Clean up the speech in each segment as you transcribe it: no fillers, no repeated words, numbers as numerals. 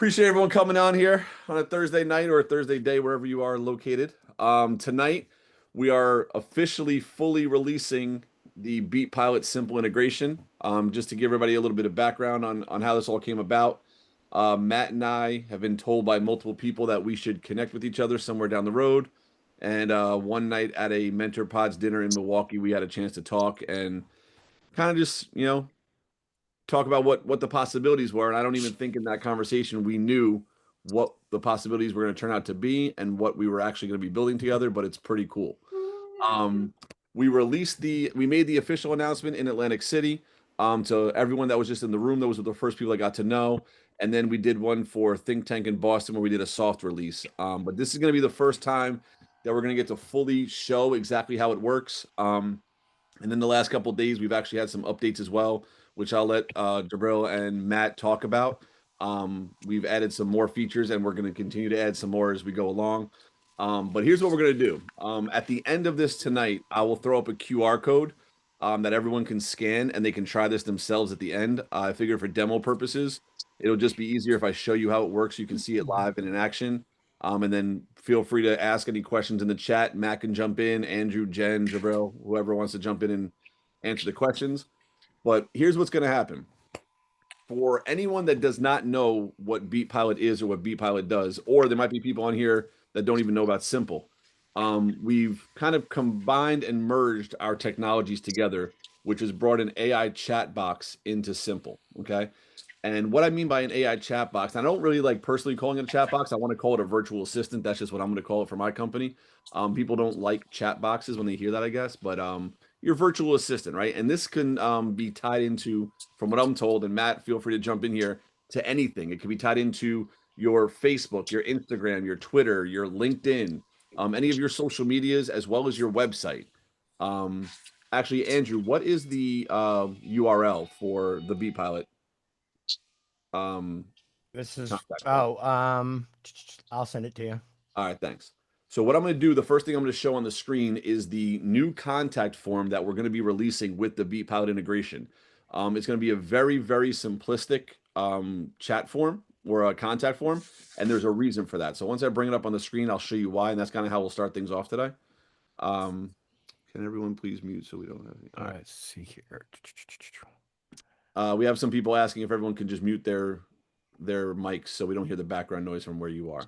Appreciate everyone coming on here on a Thursday night or a Thursday day, wherever you are located. Tonight, we are officially fully releasing the Beat Pilot Simple integration. Just to give everybody a little bit of background on how this all came about. Matt and I have been told by multiple people that we should connect with each other somewhere down the road. And one night at a Mentor Pods dinner in Milwaukee, we had a chance to talk and kind of just, talk about what the possibilities were. And I don't even think in that conversation we knew what the possibilities were going to turn out to be and what we were actually going to be building together, but it's pretty cool. Um, we made the official announcement in Atlantic City. To everyone that was just in the room, those were the first people I got to know. And then we did one for Think Tank in Boston where we did a soft release. But this is going to be the first time that we're going to get to fully show exactly how it works. And then the last couple of days, we've actually had some updates as well, which I'll let Jabril and Matt talk about. We've added some more features, and we're going to continue to add some more as we go along. But here's what we're going to do. At the end of this tonight, I will throw up a QR code that everyone can scan, and they can try this themselves at the end. I figure for demo purposes, it'll just be easier if I show you how it works. You can see it live and in action. And then feel free to ask any questions in the chat. Matt can jump in, Andrew, Jen, Jabril, whoever wants to jump in and answer the questions. But here's what's going to happen. For anyone that does not know what Beat Pilot is or what Beat Pilot does, or there might be people on here that don't even know about Simple, we've kind of combined and merged our technologies together, which has brought an AI chat box into Simple. Okay. And what I mean by an AI chat box, I don't really like personally calling it a chat box. I want to call it a virtual assistant. That's just what I'm going to call it for my company. People don't like chat boxes when they hear that, I guess, but your virtual assistant, right? And this can be tied into, from what I'm told, and Matt, feel free to jump in here, to anything. It can be tied into your Facebook, your Instagram, your Twitter, your LinkedIn, any of your social medias, as well as your website. Um, Actually, Andrew, what is the URL for the Beat Pilot? Um, This is Contact form. oh I'll send it to you. All right, thanks. So what I'm going to do, the first thing I'm going to show on the screen is the new contact form that we're going to be releasing with the Beat Pilot integration. It's going to be a very, very simplistic chat form or a contact form, and there's a reason for that. So once I bring it up on the screen, I'll show you why, and that's kind of how we'll start things off today. Can everyone please mute so we don't have any? All All right. right, let's see here. We have some people asking if everyone can just mute their mics so we don't hear the background noise from where you are.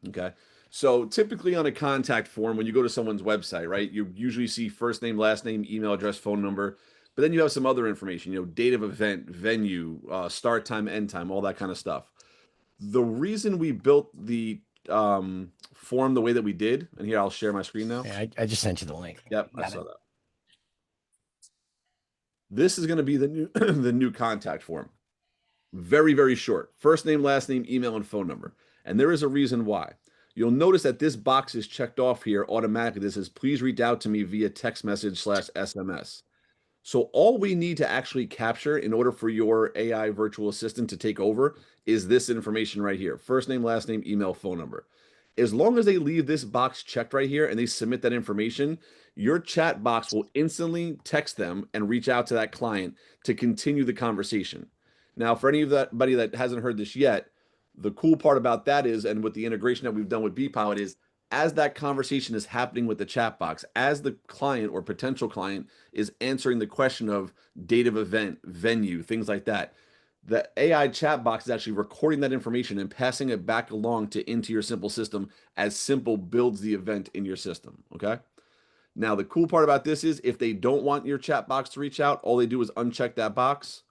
Okay. So typically on a contact form, when you go to someone's website, right, you usually see first name, last name, email address, phone number, but then you have some other information, date of event, venue, start time, end time, all that kind of stuff. The reason we built the form the way that we did, and here I'll share my screen now. Yeah, I just sent you the link. Yep, I Got saw it. that. This is going to be the new the new contact form. Very, very short. First name, last name, email, and phone number. And there is a reason why. You'll notice that this box is checked off here automatically. This says, please reach out to me via text message / SMS. So all we need to actually capture in order for your AI virtual assistant to take over is this information right here. First name, last name, email, phone number. As long as they leave this box checked right here and they submit that information, your chat box will instantly text them and reach out to that client to continue the conversation. Now, for anybody that hasn't heard this yet, the cool part about that is, and with the integration that we've done with BPilot is, as that conversation is happening with the chat box, as the client or potential client is answering the question of date of event, venue, things like that, the AI chat box is actually recording that information and passing it back along into your Simple system as Simple builds the event in your system. Okay. Now, the cool part about this is if they don't want your chat box to reach out, all they do is uncheck that box.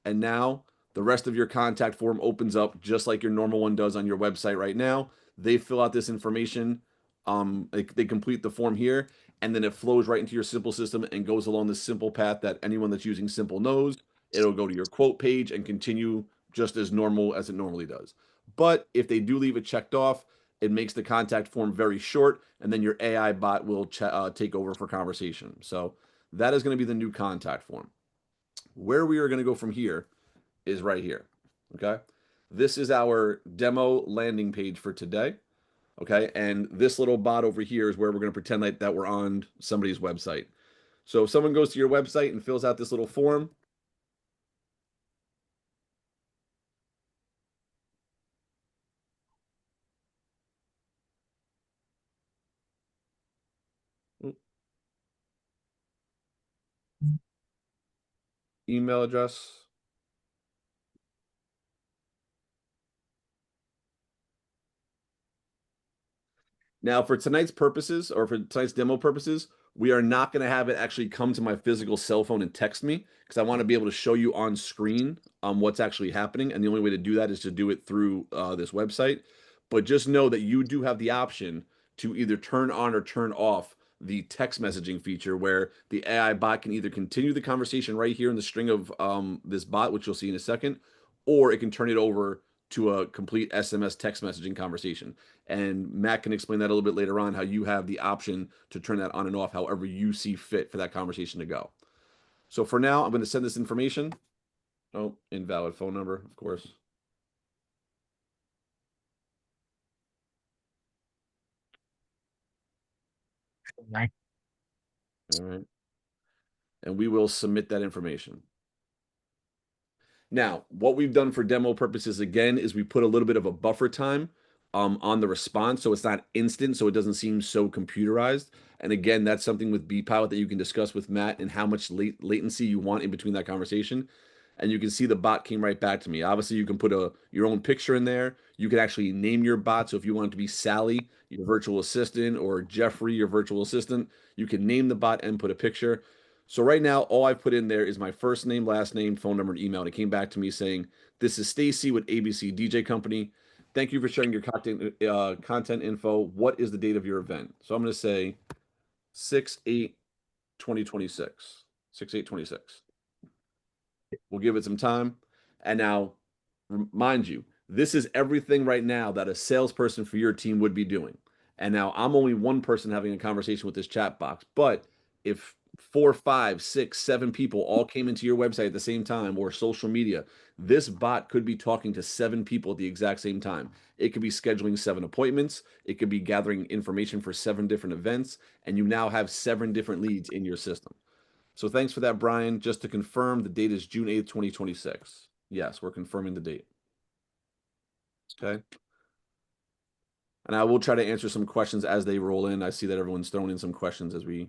And now the rest of your contact form opens up just like your normal one does on your website right now. They fill out this information. They complete the form here, and then it flows right into your Simple system and goes along this simple path that anyone that's using Simple knows. It'll go to your quote page and continue just as normal as it normally does. But if they do leave it checked off, it makes the contact form very short, and then your AI bot will take over for conversation. So that is going to be the new contact form. Where we are going to go from here is right here. Okay. This is our demo landing page for today. Okay. And this little bot over here is where we're going to pretend that we're on somebody's website. So if someone goes to your website and fills out this little form, email address. Now, for tonight's purposes, or for tonight's demo purposes, we are not going to have it actually come to my physical cell phone and text me because I want to be able to show you on screen what's actually happening. And the only way to do that is to do it through this website. But just know that you do have the option to either turn on or turn off the text messaging feature where the AI bot can either continue the conversation right here in the string of this bot, which you'll see in a second, or it can turn it over to a complete SMS text messaging conversation. And Matt can explain that a little bit later on how you have the option to turn that on and off however you see fit for that conversation to go. So for now, I'm going to send this information. Oh, invalid phone number, of course. Right. All right. And we will submit that information. Now, what we've done for demo purposes again is we put a little bit of a buffer time on the response so it's not instant, so it doesn't seem so computerized. And again, that's something with BPilot that you can discuss with Matt and how much latency you want in between that conversation. And you can see the bot came right back to me. Obviously, you can put your own picture in there. You can actually name your bot. So if you want it to be Sally, your virtual assistant, or Jeffrey, your virtual assistant, you can name the bot and put a picture. So right now, all I've put in there is my first name, last name, phone number, and email. And it came back to me saying, "This is Stacy with ABC DJ Company. Thank you for sharing your content info. What is the date of your event?" So I'm going to say 6/8/2026. 6/8/26. We'll give it some time. And now, mind you, this is everything right now that a salesperson for your team would be doing. And now I'm only one person having a conversation with this chat box. But if four, five, six, seven people all came into your website at the same time or social media, this bot could be talking to seven people at the exact same time. It could be scheduling seven appointments. It could be gathering information for seven different events. And you now have seven different leads in your system. So thanks for that, Brian. Just to confirm, the date is June 8th, 2026. Yes, we're confirming the date. Okay. And I will try to answer some questions as they roll in. I see that everyone's throwing in some questions as we're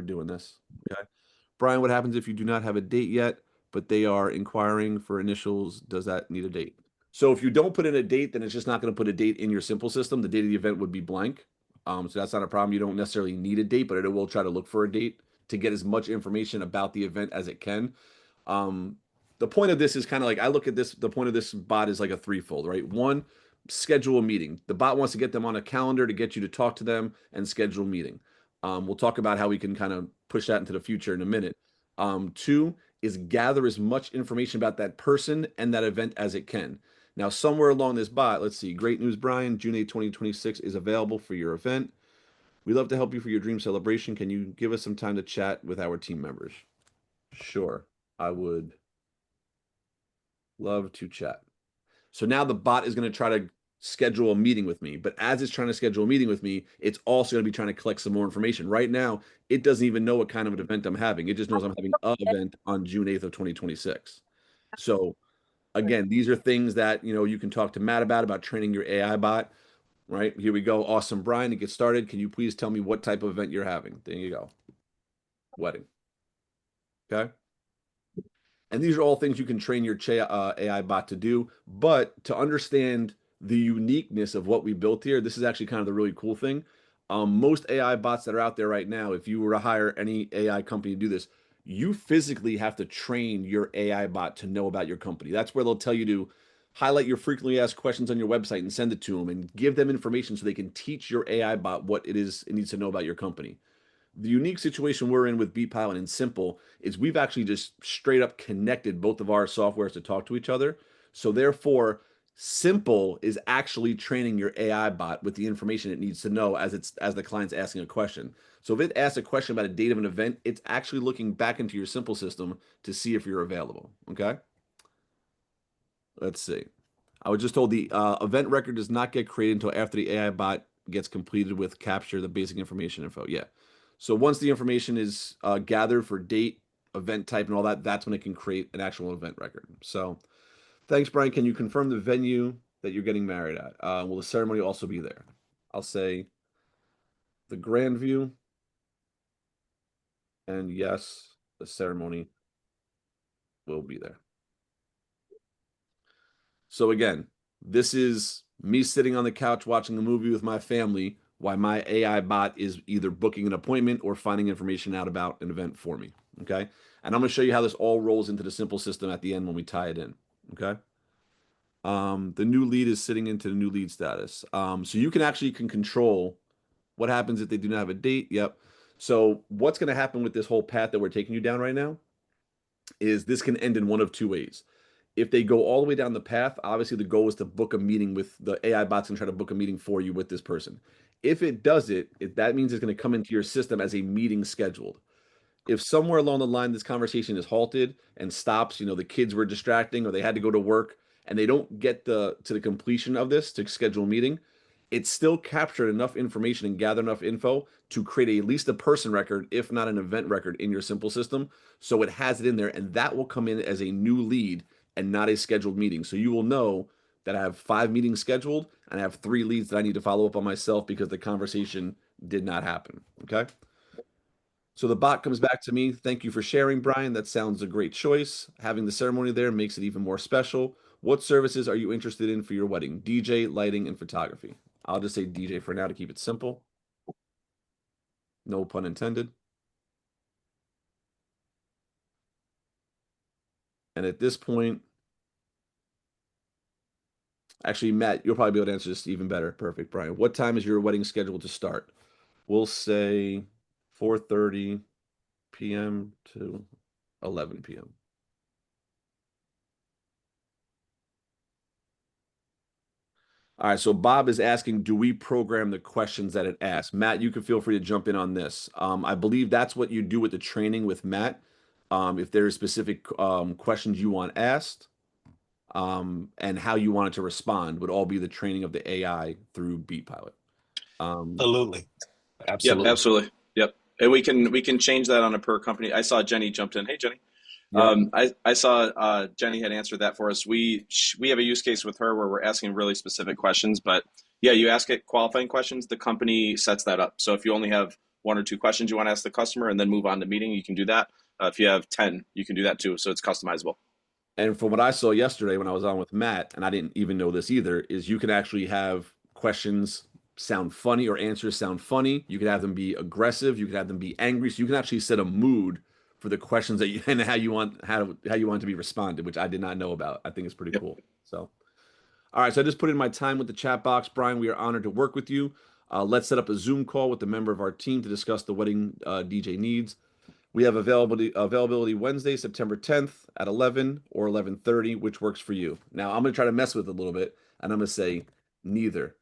doing this. Okay. Brian, what happens if you do not have a date yet, but they are inquiring for initials? Does that need a date? So if you don't put in a date, then it's just not going to put a date in your simple system. The date of the event would be blank. So that's not a problem. You don't necessarily need a date, but it will try to look for a date to get as much information about the event as it can. Um, the point of this is kind of like I look at this. The point of this bot is like a threefold, right? One, schedule a meeting. The bot wants to get them on a calendar to get you to talk to them and schedule a meeting. We'll talk about how we can kind of push that into the future in a minute. Two is gather as much information about that person and that event as it can. Now, somewhere along this bot, let's see. Great news, Brian. June 8th, 2026 is available for your event. We'd love to help you for your dream celebration. Can you give us some time to chat with our team members? Sure, I would love to chat. So now the bot is going to try to schedule a meeting with me. But as it's trying to schedule a meeting with me, it's also going to be trying to collect some more information. Right now, it doesn't even know what kind of an event I'm having. It just knows I'm having an event on June 8th of 2026. So again, these are things that you can talk to Matt about training your AI bot. Right here we go. Awesome, Brian. To get started, can you please tell me what type of event you're having? There you go. Wedding. Okay. And these are all things you can train your AI bot to do. But to understand the uniqueness of what we built here, this is actually kind of the really cool thing. Most AI bots that are out there right now, if you were to hire any AI company to do this, you physically have to train your AI bot to know about your company. That's where they'll tell you to highlight your frequently asked questions on your website and send it to them and give them information so they can teach your AI bot what it is it needs to know about your company. The unique situation we're in with BPilot and Simple is we've actually just straight up connected both of our softwares to talk to each other. So therefore, Simple is actually training your AI bot with the information it needs to know as the client's asking a question. So if it asks a question about a date of an event, it's actually looking back into your Simple system to see if you're available. Okay. Let's see. I was just told the event record does not get created until after the AI bot gets completed with capture the basic information info. Yeah. So once the information is gathered for date, event type, and all that, that's when it can create an actual event record. So thanks, Brian. Can you confirm the venue that you're getting married at? Will the ceremony also be there? I'll say the Grand View, and yes, the ceremony will be there. So again, this is me sitting on the couch watching a movie with my family while my AI bot is either booking an appointment or finding information out about an event for me. Okay. And I'm going to show you how this all rolls into the simple system at the end when we tie it in. Okay. The new lead is sitting into the new lead status. So you can control what happens if they do not have a date. Yep. So what's going to happen with this whole path that we're taking you down right now is this can end in one of two ways. If they go all the way down the path, obviously the goal is to book a meeting with the AI bots and try to book a meeting for you with this person. If it does that means it's going to come into your system as a meeting scheduled. If somewhere along the line this conversation is halted and stops, the kids were distracting or they had to go to work and they don't get to the completion of this to schedule a meeting, it's still captured enough information and gathered enough info to create at least a person record, if not an event record, in your simple system. So it has it in there, and that will come in as a new lead and not a scheduled meeting. So you will know that I have 5 meetings scheduled and I have 3 leads that I need to follow up on myself because the conversation did not happen. Okay. So the bot comes back to me. Thank you for sharing, Brian. That sounds a great choice. Having the ceremony there makes it even more special. What services are you interested in for your wedding? DJ, lighting, and photography. I'll just say DJ for now to keep it simple. No pun intended. And at this point, actually, Matt, you'll probably be able to answer this even better. Perfect, Brian. What time is your wedding scheduled to start? We'll say 4:30 p.m. to 11 p.m. All right, so Bob is asking, do we program the questions that it asks? Matt, you can feel free to jump in on this. I believe that's what you do with the training with Matt. If there are specific questions you want asked, and how you want it to respond would all be the training of the AI through BeatPilot. Absolutely. Yep, Absolutely. absolutely. Yep. And we can change that on a per company. I saw Jenny jumped in. Hey, Jenny. Yep. I saw Jenny had answered that for us. We have a use case with her where we're asking really specific questions, but yeah, you ask it qualifying questions, the company sets that up. So if you only have 1 or 2 questions you want to ask the customer and then move on to meeting, you can do that. If you have 10, you can do that too. So it's customizable. And from what I saw yesterday when I was on with Matt, and I didn't even know this either, is you can actually have questions sound funny or answers sound funny. You can have them be aggressive. You can have them be angry. So you can actually set a mood for the questions that you and how you want it to be responded, which I did not know about. I think it's pretty Yep. cool. So, all right. So I just put in my time with the chat box. Brian, we are honored to work with you. Let's set up a Zoom call with a member of our team to discuss the wedding DJ needs. We have availability Wednesday, September 10th at 11 or 11:30, which works for you. Now, I'm going to try to mess with it a little bit, and I'm going to say neither.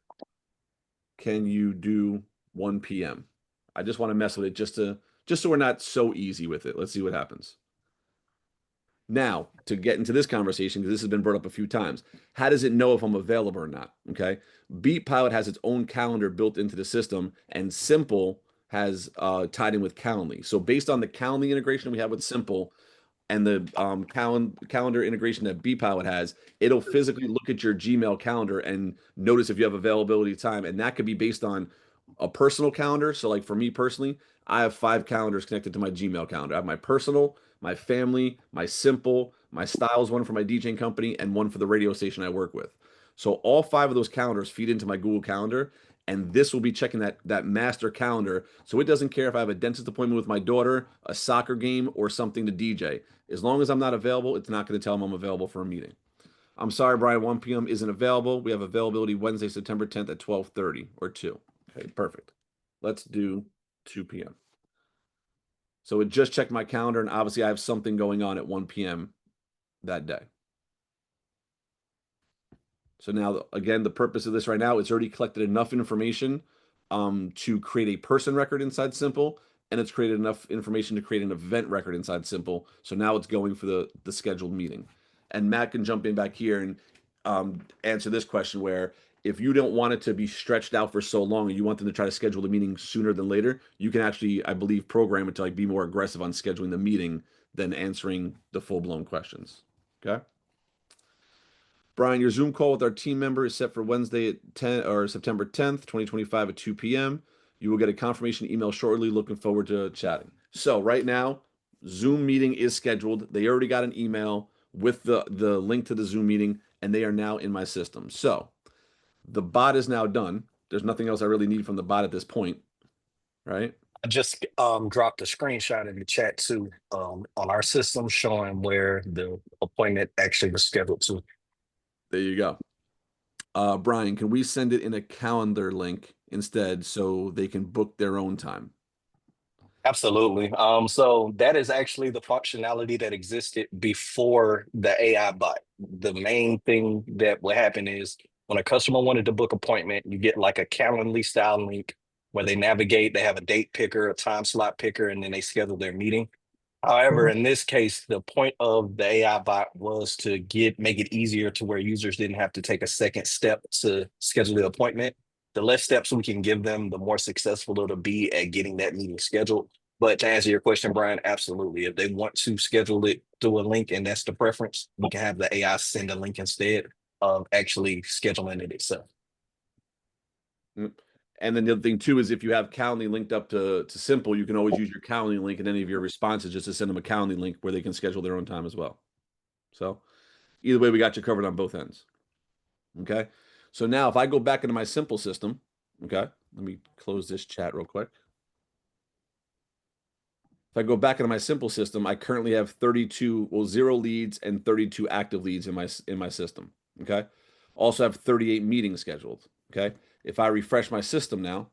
Can you do 1 p.m.? I just want to mess with it just so we're not so easy with it. Let's see what happens. Now, to get into this conversation, because this has been brought up a few times, how does it know if I'm available or not? Okay. BeatPilot has its own calendar built into the system, and Simple has tied in with Calendly. So based on the Calendly integration we have with Simple and the calendar integration that BeatPilot has, it'll physically look at your Gmail calendar and notice if you have availability time. And that could be based on a personal calendar. So like for me personally, I have 5 calendars connected to my Gmail calendar. I have my personal, my family, my simple, my styles, one for my DJing company, and one for the radio station I work with. So all 5 of those calendars feed into my Google Calendar, and this will be checking that master calendar. So it doesn't care if I have a dentist appointment with my daughter, a soccer game, or something to DJ. As long as I'm not available, it's not going to tell them I'm available for a meeting. I'm sorry, Brian, 1 p.m. isn't available. We have availability Wednesday, September 10th at 12:30 or 2. Okay, perfect. Let's do 2 p.m. So it just checked my calendar, and obviously I have something going on at 1 p.m. that day. So now, again, the purpose of this right now, it's already collected enough information to create a person record inside Simple, and it's created enough information to create an event record inside Simple. So now it's going for the scheduled meeting. And Matt can jump in back here and answer this question where if you don't want it to be stretched out for so long and you want them to try to schedule the meeting sooner than later, you can actually, I believe, program it to like be more aggressive on scheduling the meeting than answering the full-blown questions. Okay. Brian, your Zoom call with our team member is set for Wednesday at 10 or September 10th, 2025 at 2 p.m. You will get a confirmation email shortly. Looking forward to chatting. So right now, Zoom meeting is scheduled. They already got an email with the link to the Zoom meeting, and they are now in my system. So the bot is now done. There's nothing else I really need from the bot at this point, right? I just dropped a screenshot in the chat too on our system showing where the appointment actually was scheduled to. There you go. Brian, can we send it in a calendar link instead so they can book their own time? Absolutely. So that is actually the functionality that existed before the AI bot. The main thing that would happen is when a customer wanted to book appointment, you get like a Calendly style link where they navigate, they have a date picker, a time slot picker, and then they schedule their meeting. However, in this case, the point of the AI bot was to make it easier to where users didn't have to take a second step to schedule the appointment. The less steps we can give them, the more successful it'll be at getting that meeting scheduled. But to answer your question, Brian, absolutely. If they want to schedule it through a link and that's the preference, we can have the AI send a link instead of actually scheduling it itself. And then the other thing too is if you have Calendly linked up to Simple, you can always use your Calendly link in any of your responses just to send them a Calendly link where they can schedule their own time as well. So either way, we got you covered on both ends. Okay. So now if I go back into my Simple system, okay, let me close this chat real quick. If I go back into my Simple system, I currently have 0 leads and 32 active leads in my system. Okay. Also have 38 meetings scheduled. Okay. If I refresh my system now,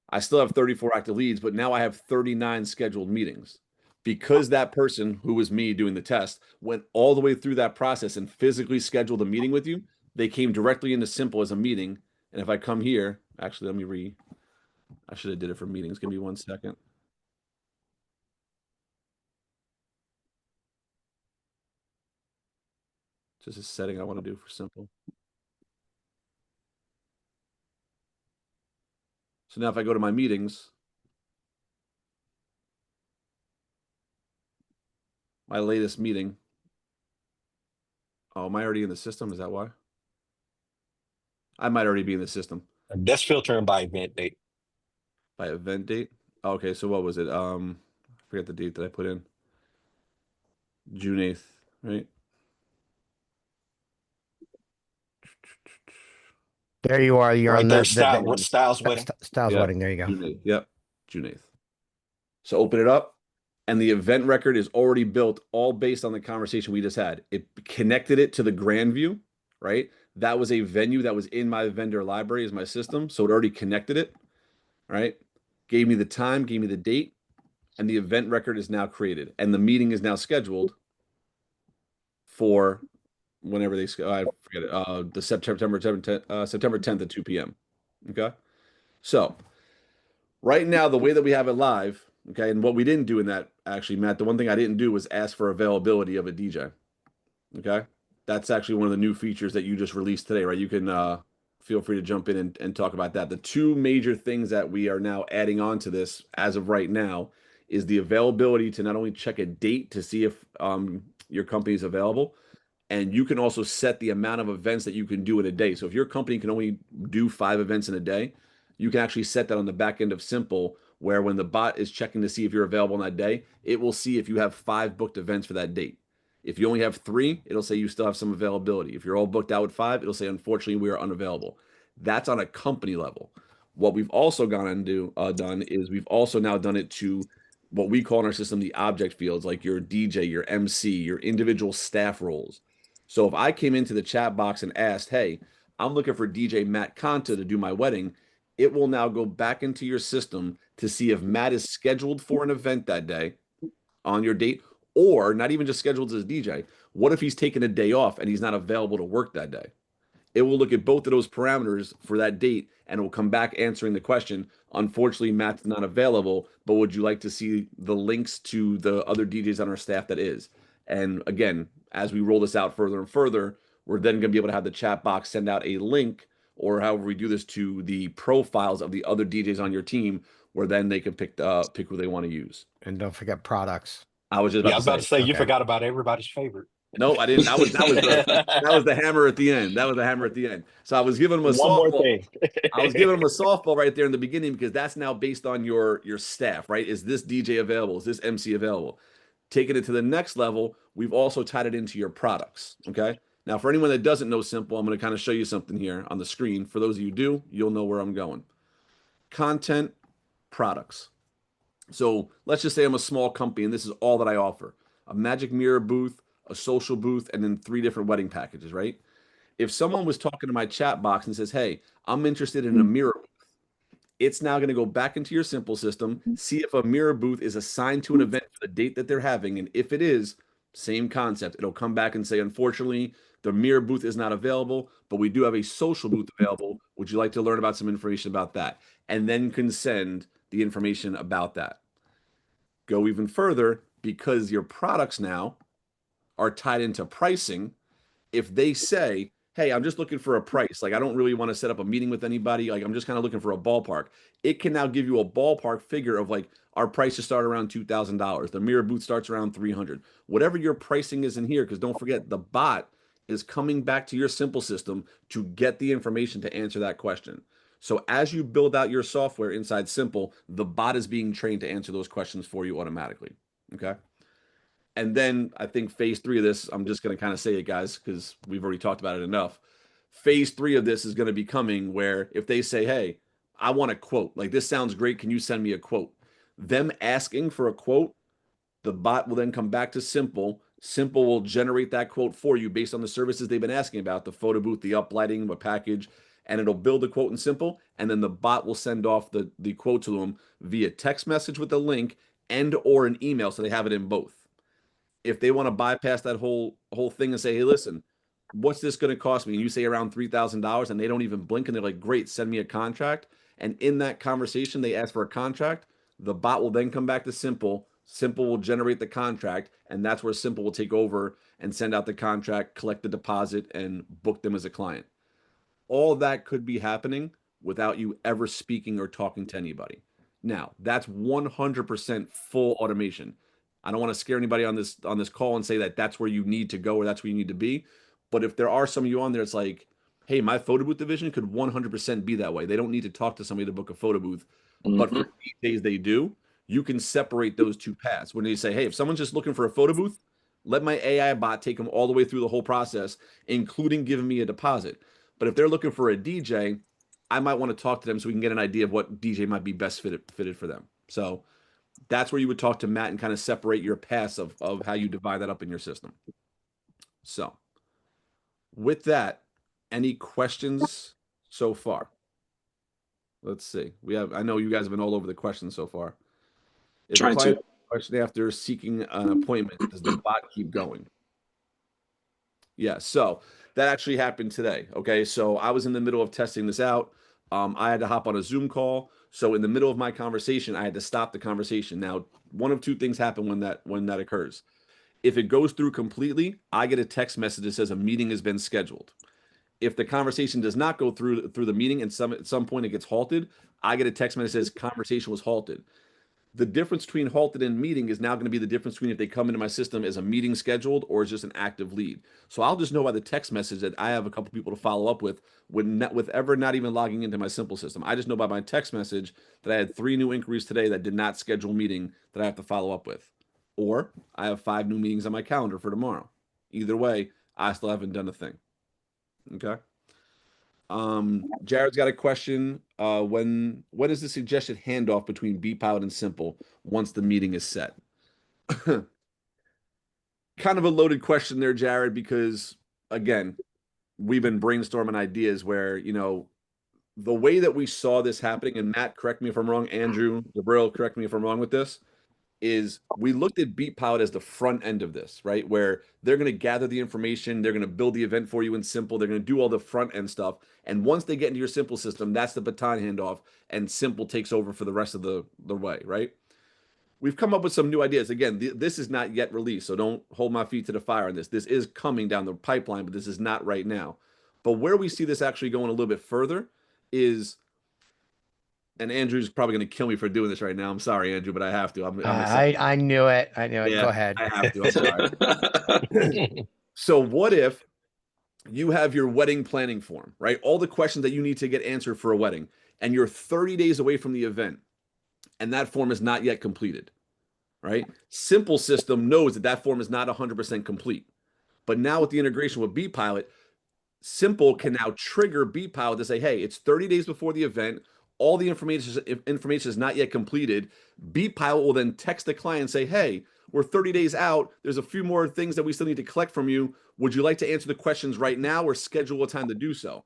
I still have 34 active leads, but now I have 39 scheduled meetings because that person who was me doing the test went all the way through that process and physically scheduled a meeting with you. They came directly into Simple as a meeting. And if I come here, actually, I should have did it for meetings. Give me 1 second. Just a setting I want to do for Simple. So now if I go to my meetings, my latest meeting. Oh, am I already in the system? Is that why? I might already be in the system. That's filtering by event date. By event date? Okay, so what was it? I forget the date that I put in. June 8th, right? There you are. You're Right on there, the what Styles wedding? Styles Yeah, wedding. There you go. June 8th. Yep, June 8th. So open it up, and the event record is already built, all based on the conversation we just had. It connected it to the grand view, right? That was a venue that was in my vendor library as my system, so it already connected it, right? Gave me the time, gave me the date, and the event record is now created, and the meeting is now scheduled for whenever they I forget it, the September 10th at 2 p.m. Okay. So right now, the way that we have it live, okay, and what we didn't do in that actually, Matt, the one thing I didn't do was ask for availability of a DJ. Okay. That's actually one of the new features that you just released today, right? You can feel free to jump in and talk about that. The two major things that we are now adding on to this as of right now is the availability to not only check a date to see if your company is available, and you can also set the amount of events that you can do in a day. So if your company can only do 5 events in a day, you can actually set that on the back end of Simple, where when the bot is checking to see if you're available on that day, it will see if you have 5 booked events for that date. If you only have 3, it'll say you still have some availability. If you're all booked out with 5, it'll say, unfortunately, we are unavailable. That's on a company level. What we've also gone and done is we've also now done it to what we call in our system the object fields, like your DJ, your MC, your individual staff roles. So if I came into the chat box and asked, hey, I'm looking for DJ Matt Conta to do my wedding, it will now go back into your system to see if Matt is scheduled for an event that day on your date, or not even just scheduled as DJ. What if he's taking a day off and he's not available to work that day? It will look at both of those parameters for that date and it will come back answering the question. Unfortunately, Matt's not available, but would you like to see the links to the other DJs on our staff that is? And again, as we roll this out further and further, we're then going to be able to have the chat box send out a link, or however we do this, to the profiles of the other DJs on your team, where then they can pick who they want to use. And don't forget products. I was just Yeah, I about was to about say. to say you Okay. forgot about everybody's favorite. No, I didn't. That was the hammer at the end. That was the hammer at the end. So I was giving him a One more softball. thing. I was giving him a softball right there in the beginning because that's now based on your staff, right? Is this DJ available? Is this MC available? Taking it to the next level, we've also tied it into your products. Okay. Now, for anyone that doesn't know Simple, I'm going to kind of show you something here on the screen. For those of you who do, you'll know where I'm going. Content, products. So let's just say I'm a small company and this is all that I offer: a magic mirror booth, a social booth, and then 3 different wedding packages, right? If someone was talking to my chat box and says, "Hey, I'm interested in a mirror," it's now going to go back into your Simple system, see if a mirror booth is assigned to an event for the date that they're having. And if it is, same concept. It'll come back and say, unfortunately, the mirror booth is not available, but we do have a social booth available. Would you like to learn about some information about that? And then can send the information about that. Go even further, because your products now are tied into pricing. If they say, "Hey, I'm just looking for a price. Like, I don't really want to set up a meeting with anybody. Like, I'm just kind of looking for a ballpark." It can now give you a ballpark figure of like, our prices start around $2,000. The mirror booth starts around 300. Whatever your pricing is in here, because don't forget, the bot is coming back to your Simple system to get the information to answer that question. So as you build out your software inside Simple, the bot is being trained to answer those questions for you automatically. Okay. And then I think phase 3 of this, I'm just going to kind of say it, guys, because we've already talked about it enough. Phase 3 of this is going to be coming where if they say, "Hey, I want a quote. Like, this sounds great. Can you send me a quote?" Them asking for a quote, the bot will then come back to Simple. Simple will generate that quote for you based on the services they've been asking about: the photo booth, the uplighting, the package, and it'll build a quote in Simple. And then the bot will send off the quote to them via text message with a link and or an email, so they have it in both. If they want to bypass that whole thing and say, "Hey, listen, what's this going to cost me?" and you say around $3,000, and they don't even blink, and they're like, "Great, send me a contract." And in that conversation, they ask for a contract. The bot will then come back to Simple. Simple will generate the contract, and that's where Simple will take over and send out the contract, collect the deposit, and book them as a client. All that could be happening without you ever speaking or talking to anybody. Now, that's 100% full automation. I don't want to scare anybody on this call and say that that's where you need to go or that's where you need to be. But if there are some of you on there, it's like, "Hey, my photo booth division could 100% be that way. They don't need to talk to somebody to book a photo booth, but for DJs they do." You can separate those two paths. When you say, "Hey, if someone's just looking for a photo booth, let my AI bot take them all the way through the whole process, including giving me a deposit." But if they're looking for a DJ, I might want to talk to them so we can get an idea of what DJ might be best fitted for them. So that's where you would talk to Matt and kind of separate your paths of how you divide that up in your system. So with that, any questions so far? Let's see. I know you guys have been all over the questions so far. If a Trying client to. has a question after seeking an appointment, does the bot keep going? Yeah, so that actually happened today. Okay, so I was in the middle of testing this out. I had to hop on a Zoom call. So in the middle of my conversation, I had to stop the conversation. Now, one of two things happen when that occurs. If it goes through completely, I get a text message that says a meeting has been scheduled. If the conversation does not go through the meeting and at some point it gets halted, I get a text message that says conversation was halted. The difference between halted and meeting is now going to be the difference between if they come into my system as a meeting scheduled or as just an active lead. So I'll just know by the text message that I have a couple people to follow up with ever not even logging into my Simple system. I just know by my text message that I had 3 new inquiries today that did not schedule meeting that I have to follow up with. Or I have 5 new meetings on my calendar for tomorrow. Either way, I still haven't done a thing. Okay. Jared's got a question. When is the suggested handoff between BPilot and Simple once the meeting is set? Kind of a loaded question there, Jared, because again, we've been brainstorming ideas where, the way that we saw this happening, and Matt, correct me if I'm wrong, Andrew, Gabriel, correct me if I'm wrong with this, is we looked at BeatPilot as the front end of this, right? Where they're going to gather the information, they're going to build the event for you in Simple, they're going to do all the front end stuff. And once they get into your Simple system, that's the baton handoff, and Simple takes over for the rest of the way, right? We've come up with some new ideas. Again, this is not yet released, so don't hold my feet to the fire on this. This is coming down the pipeline, but this is not right now. But where we see this actually going a little bit further is, and Andrew's probably going to kill me for doing this right now. I'm sorry, Andrew, but I have to. I'm excited. I knew it. I knew it. Go Yeah, ahead. I have to. I'm sorry. So what if you have your wedding planning form, right? All the questions that you need to get answered for a wedding, and you're 30 days away from the event, and that form is not yet completed, right? Simple System knows that that form is not 100% complete. But now with the integration with BPilot, Simple can now trigger BPilot to say, hey, it's 30 days before the event. All the information is not yet completed. BPilot will then text the client and say, hey, we're 30 days out. There's a few more things that we still need to collect from you. Would you like to answer the questions right now or schedule a time to do so?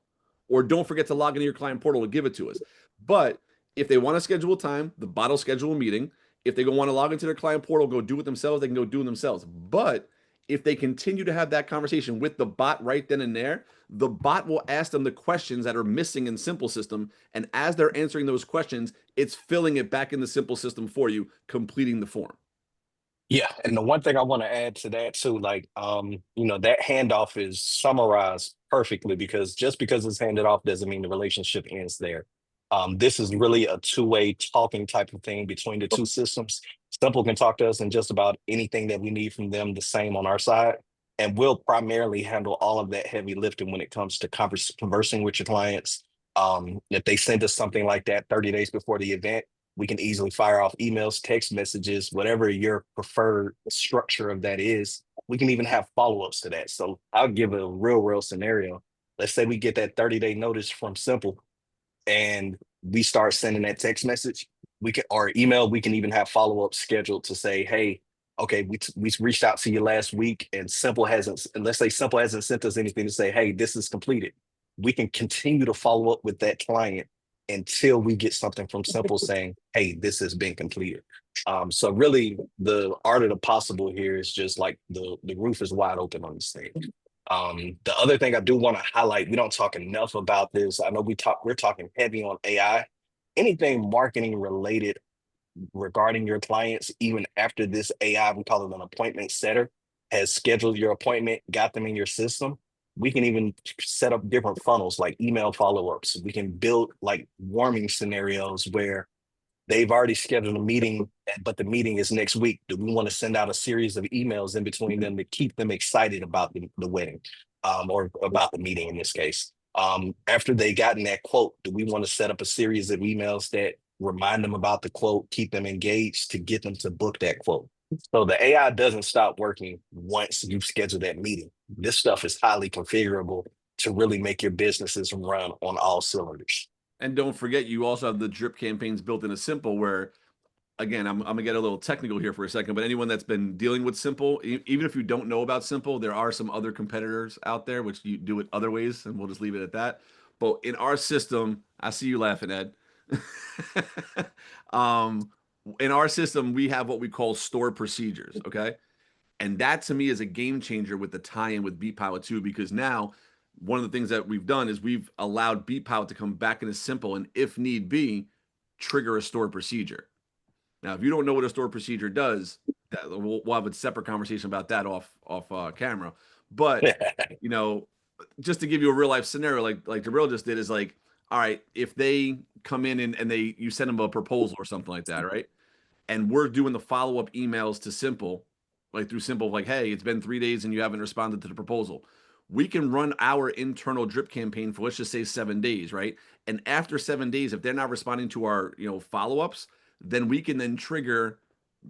Or don't forget to log into your client portal to give it to us. But if they want to schedule a time, the bot will schedule a meeting. If they want to log into their client portal, go do it themselves, they can go do it themselves. But if they continue to have that conversation with the bot right then and there, the bot will ask them the questions that are missing in Simple System. And as they're answering those questions, it's filling it back in the Simple System for you, completing the form. Yeah, and the one thing I want to add to that too, like that handoff is summarized perfectly because just because it's handed off doesn't mean the relationship ends there. This is really a two-way talking type of thing between the two systems. Simple can talk to us and just about anything that we need from them, the same on our side. And we'll primarily handle all of that heavy lifting when it comes to conversing with your clients. If they send us something like that 30 days before the event, we can easily fire off emails, text messages, whatever your preferred structure of that is. We can even have follow-ups to that. So I'll give a real scenario. Let's say we get that 30-day notice from Simple and we start sending that text message. We can or email, we can even have follow-up scheduled to say, hey, okay, we reached out to you last week and Simple hasn't, and let's say Simple hasn't sent us anything to say, hey, this is completed. We can continue to follow up with that client until we get something from Simple saying, hey, this has been completed. So really the art of the possible here is just like the roof is wide open on this thing. The other thing I do want to highlight, we don't talk enough about this. I know we're talking heavy on AI. Anything marketing related regarding your clients, even after this AI, we call it an appointment setter, has scheduled your appointment, got them in your system. We can even set up different funnels like email follow-ups. We can build like warming scenarios where they've already scheduled a meeting, but the meeting is next week. Do we want to send out a series of emails in between them to keep them excited about the wedding or about the meeting in this case? After they gotten that quote, do we want to set up a series of emails that remind them about the quote, keep them engaged to get them to book that quote? So the AI doesn't stop working once you've scheduled that meeting. This stuff is highly configurable to really make your businesses run on all cylinders. And don't forget, you also have the drip campaigns built into Simple where, again, I'm going to get a little technical here for a second, but anyone that's been dealing with Simple, even if you don't know about Simple, there are some other competitors out there which you do it other ways, and we'll just leave it at that. But in our system, I see you laughing, Ed. um, in our system, we have what we call store procedures, okay? And that to me is a game changer with the tie-in with BeatPilot 2, because now one of the things that we've done is we've allowed BeatPilot to come back into Simple and, if need be, trigger a store procedure. Now, if you don't know what a store procedure does, we'll have a separate conversation about that off camera. But you know, just to give you a real life scenario, like Jabril just did, is like, all right, if they come in and you send them a proposal or something like that, right? And we're doing the follow up emails to Simple, like through Simple, like, hey, it's been 3 days and you haven't responded to the proposal. We can run our internal drip campaign for, let's just say, 7 days, right? And after 7 days, if they're not responding to our follow ups, then we can then trigger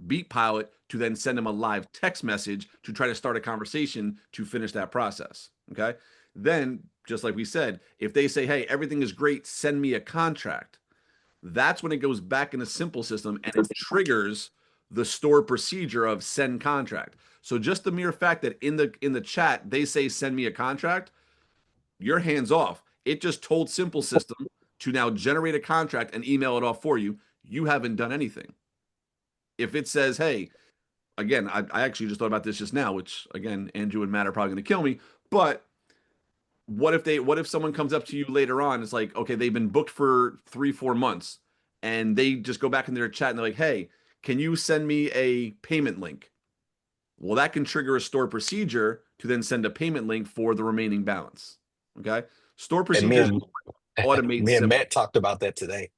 BeatPilot to then send them a live text message to try to start a conversation to finish that process. Okay. Then, just like we said, if they say, hey, everything is great, send me a contract, that's when it goes back in the Simple System and it triggers the store procedure of send contract. So just the mere fact that in the chat they say send me a contract, you're hands off. It just told Simple System to now generate a contract and email it off for you. You haven't done anything. If it says, hey, again, I actually just thought about this just now, which again, Andrew and Matt are probably going to kill me, but what if someone comes up to you later on, it's like, okay, they've been booked for 3-4 months and they just go back in their chat and they're like, hey, can you send me a payment link? Well, that can trigger a store procedure to then send a payment link for the remaining balance. Okay. Store And procedures automate me and Simple. Matt talked about that today.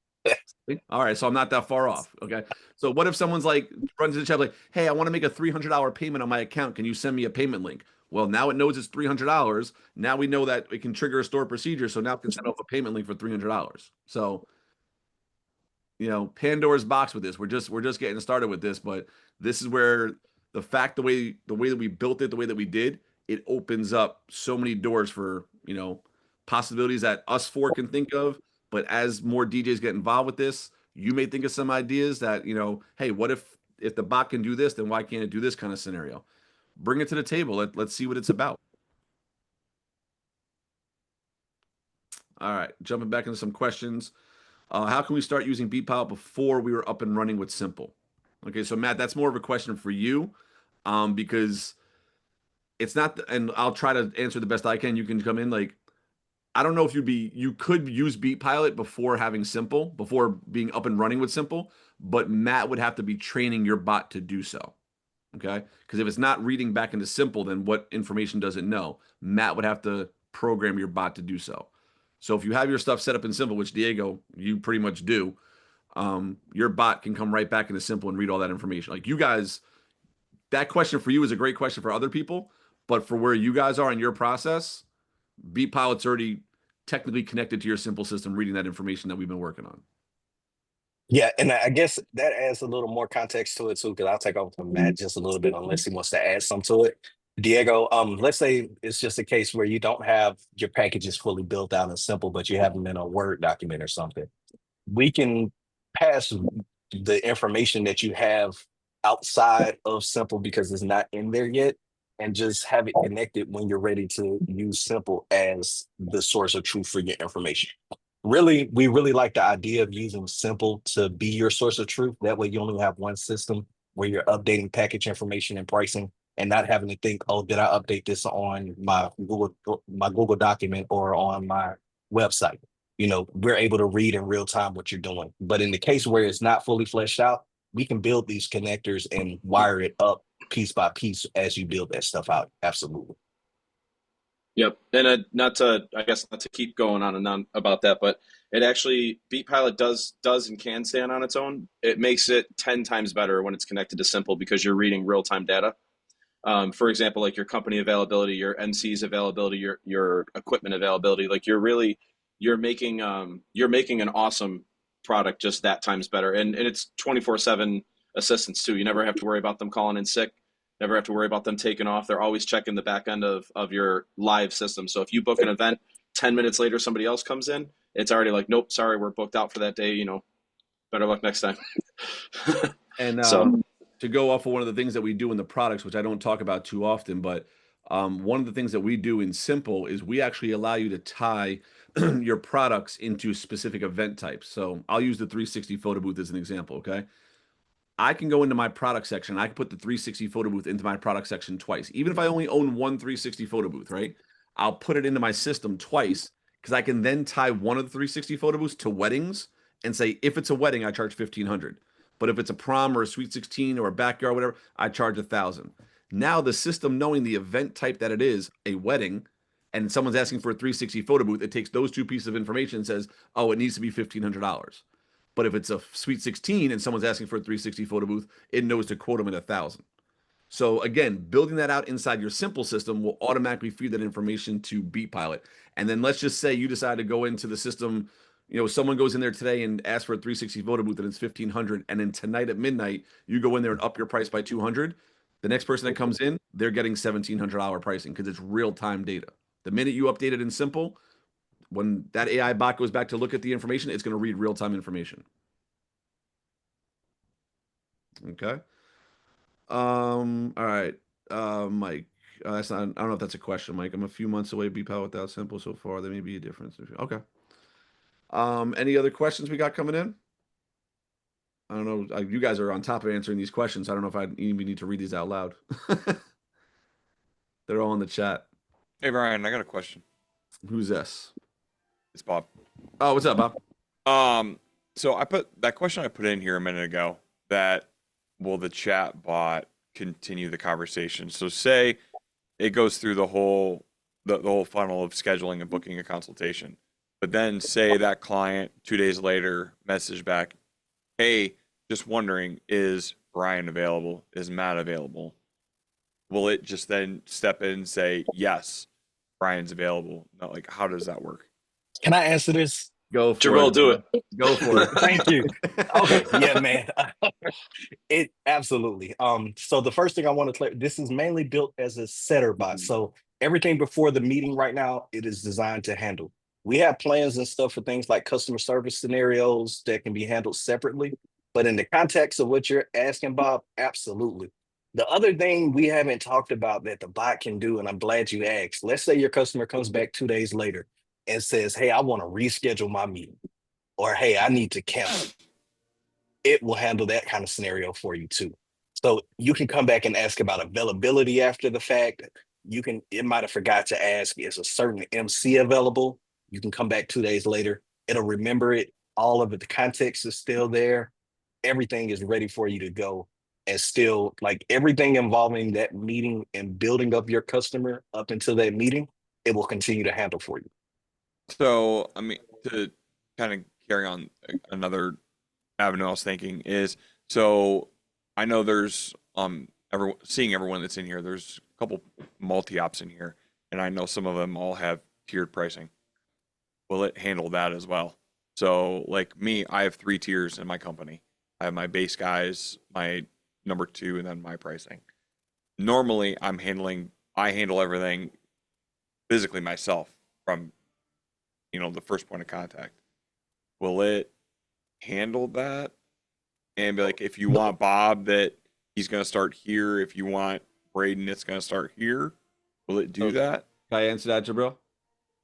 All right, so I'm not that far off. Okay. So what if someone's like runs in the chat like, hey, I want to make a $300 payment on my account. Can you send me a payment link? Well, now it knows it's $300. Now we know that it can trigger a store procedure. So now it can send off a payment link for $300. So, Pandora's box with this. We're just getting started with this, but this is where the way that we built it, the way that we did, it opens up so many doors for, possibilities that us four can think of. But as more DJs get involved with this, you may think of some ideas that, hey, what if the bot can do this, then why can't it do this kind of scenario? Bring it to the table. Let's see what it's about. All right, jumping back into some questions. How can we start using BeatPilot before we were up and running with Simple? Okay, so Matt, that's more of a question for you, because it's not, and I'll try to answer the best I can. You can come in like, I don't know if you could use BeatPilot before having Simple, before being up and running with Simple, but Matt would have to be training your bot to do so. Okay, because if it's not reading back into Simple, then what information does it know? Matt would have to program your bot to do so. So if you have your stuff set up in Simple, which Diego, you pretty much do, your bot can come right back into Simple and read all that information. Like you guys, that question for you is a great question for other people, but for where you guys are in your process, BeatPilot's already technically connected to your Simple system, reading that information that we've been working on. Yeah, and I guess that adds a little more context to it too, because I'll take over from Matt just a little bit unless he wants to add some to it. Diego, let's say it's just a case where you don't have your packages fully built out and simple, but you have them in a Word document or something. We can pass the information that you have outside of Simple because it's not in there yet, and just have it connected when you're ready to use Simple as the source of truth for your information. Really, we really like the idea of using Simple to be your source of truth. That way, you only have one system where you're updating package information and pricing, and not having to think, oh, did I update this on my Google document or on my website? We're able to read in real time what you're doing. But in the case where it's not fully fleshed out, we can build these connectors and wire it up piece by piece as you build that stuff out. Absolutely. Yep, and not to, I guess, not to keep going on and on about that, but it actually BeatPilot does and can stand on its own. It makes it 10 times better when it's connected to Simple because you're reading real time data. For example, like your company availability, your MC's availability, your equipment availability. Like you're making an awesome product just that times better, and it's 24/7 assistance too. You never have to worry about them calling in sick. Never have to worry about them taking off. They're always checking the back end of your live system. So if you book an event, 10 minutes later somebody else comes in, it's already like, nope, sorry, we're booked out for that day. Better luck next time. And So to go off of one of the things that we do in the products, which I don't talk about too often, but one of the things that we do in Simple is we actually allow you to tie your products into specific event types. So I'll use the 360 photo booth as an example. Okay. I can go into my product section. I can put the 360 photo booth into my product section twice. Even if I only own one 360 photo booth, right? I'll put it into my system twice because I can then tie one of the 360 photo booths to weddings and say, if it's a wedding, I charge 1,500. But if it's a prom or a sweet 16 or a backyard, whatever, I charge 1,000. Now the system knowing the event type that it is, a wedding, and someone's asking for a 360 photo booth, it takes those two pieces of information and says, oh, it needs to be $1,500. But if it's a Sweet 16 and someone's asking for a 360 photo booth, it knows to quote them at 1,000. So again, building that out inside your Simple system will automatically feed that information to BeatPilot. And then let's just say you decide to go into the system. Someone goes in there today and asks for a 360 photo booth and it's 1,500. And then tonight at midnight, you go in there and up your price by 200. The next person that comes in, they're getting $1,700 pricing because it's real time data. The minute you update it in Simple, when that AI bot goes back to look at the information, it's going to read real time information. Okay. All right. Mike. That's not. I don't know if that's a question, Mike. I'm a few months away. BeatPilot without Simple so far. There may be a difference. Okay. Any other questions we got coming in? I don't know. You guys are on top of answering these questions. I don't know if I even need to read these out loud. They're all in the chat. Hey Brian, I got a question. Who's this? It's Bob. Oh, what's up, Bob? So I put that question I put in here a minute ago, that will the chat bot continue the conversation? So say it goes through the whole funnel of scheduling and booking a consultation. But then say that client 2 days later message back, hey, just wondering, is Brian available? Is Matt available? will it just then step in and say, yes, Brian's available? Not like, how does that work? Can I answer this? Go for Jabril, it. do it. Go for it. Thank you. Okay, yeah, man. It absolutely. So the first thing I want to clear, this is mainly built as a setter bot. So everything before the meeting right now, it is designed to handle. We have plans and stuff for things like customer service scenarios that can be handled separately. But in the context of what you're asking, Bob, absolutely. The other thing we haven't talked about that the bot can do, and I'm glad you asked. Let's say your customer comes back 2 days later and says, "Hey, I want to reschedule my meeting," or "Hey, I need to cancel." It will handle that kind of scenario for you too. So you can come back and ask about availability after the fact. It might have forgot to ask, is a certain MC available? You can come back 2 days later. It'll remember it. All of it, the context is still there. Everything is ready for you to go. And still, like everything involving that meeting and building up your customer up until that meeting, it will continue to handle for you. So, I mean, to kind of carry on another avenue I was thinking is, so I know there's seeing everyone that's in here, there's a couple multi-ops in here, and I know some of them all have tiered pricing. Will it handle that as well? So like me, I have 3 tiers in my company. I have my base guys, my number 2, and then my pricing. Normally I handle everything physically myself from the first point of contact. Will it handle that and be like, if you want Bob, that he's going to start here? If you want Braden, it's going to start here. Will it do that? Can I answer that, Jabril?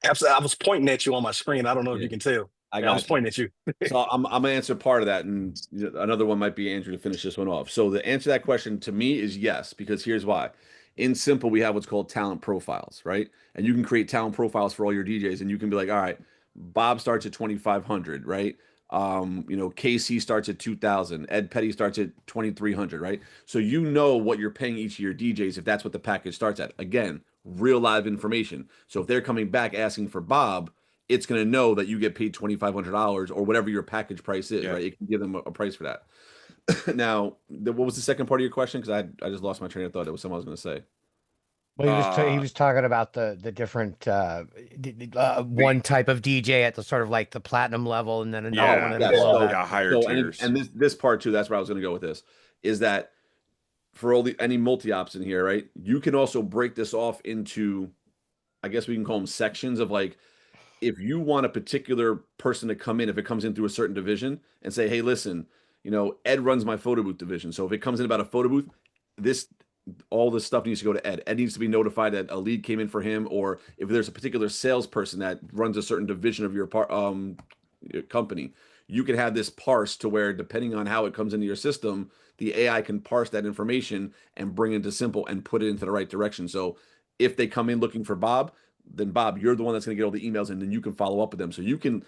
Absolutely. I was pointing at you on my screen. I don't know if you can tell. I was pointing at you. So I'm gonna answer part of that, and another one might be Andrew to finish this one off. So the answer to that question to me is yes, because here's why. In Simple, we have what's called talent profiles, right? And you can create talent profiles for all your DJs, and you can be like, all right, Bob starts at 2,500, right? KC starts at 2,000, Ed Petty starts at 2,300, right? So you know what you're paying each of your DJs if that's what the package starts at. Again, real live information. So if they're coming back asking for Bob, it's going to know that you get paid $2,500 or whatever your package price is, right? It can give them a price for that. Now, what was the second part of your question? Because I just lost my train of thought. It was something I was going to say. Well, he was talking about the different one type of DJ at the sort of like the platinum level, and then another one below that. Higher tiers. And this part too, that's where I was going to go with this, is that for any multi-ops in here, right? You can also break this off into, I guess we can call them sections of like, if you want a particular person to come in, if it comes in through a certain division and say, hey, listen, Ed runs my photo booth division. So if it comes in about a photo booth, all this stuff needs to go to Ed. Ed needs to be notified that a lead came in for him, or if there's a particular salesperson that runs a certain division of your company, you can have this parsed to where, depending on how it comes into your system, the AI can parse that information and bring it to Simple and put it into the right direction. So if they come in looking for Bob, then Bob, you're the one that's going to get all the emails, and then you can follow up with them. So you can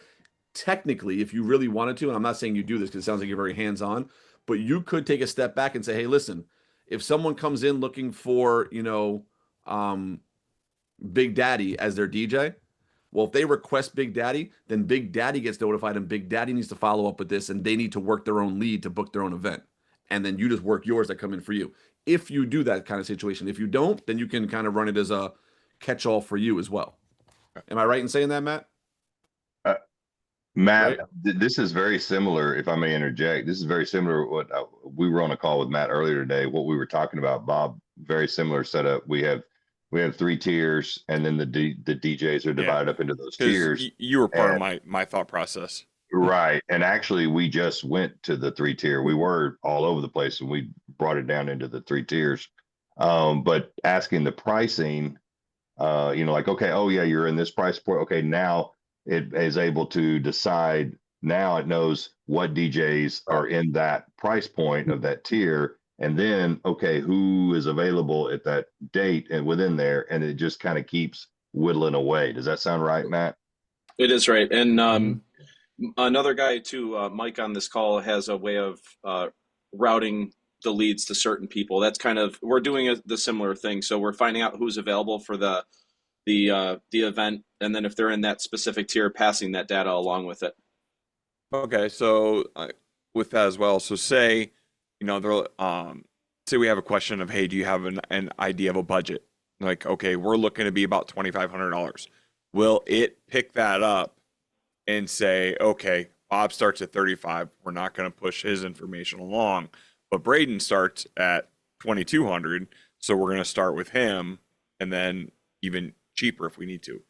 technically, if you really wanted to, and I'm not saying you do this because it sounds like you're very hands-on, but you could take a step back and say, hey, listen, if someone comes in looking for, Big Daddy as their DJ, well, if they request Big Daddy, then Big Daddy gets notified, and Big Daddy needs to follow up with this, and they need to work their own lead to book their own event. And then you just work yours that come in for you. If you do that kind of situation. If you don't, then you can kind of run it as a catch-all for you as well. Am I right in saying that, Matt? Matt, Right? this is very similar, if I may interject. This is very similar to what we were on a call with Matt earlier today. What we were talking about, Bob, very similar setup. We have 3 tiers, and then the DJs are divided up into those tiers. You were part of my thought process. Right. And actually, we just went to the 3-tier. We were all over the place, and we brought it down into the 3 tiers. But asking the pricing, like, okay, oh yeah, you're in this price point. Okay, now it is able to decide. Now it knows what DJs are in that price point of that tier, and then okay, who is available at that date and within there, and it just kind of keeps whittling away. Does that sound right, Matt? It is right. And another guy too, Mike on this call has a way of routing the leads to certain people. That's kind of, we're doing the similar thing. So we're finding out who's available for the event, and then if they're in that specific tier, passing that data along with it. Okay, so with that as well, so say they're say we have a question of, hey, do you have an idea of a budget? Like, okay, we're looking to be about $2,500. Will it pick that up and say, okay, Bob starts at 35. We're not going to push his information along, but Braden starts at 2,200. So we're going to start with him and then even cheaper if we need to.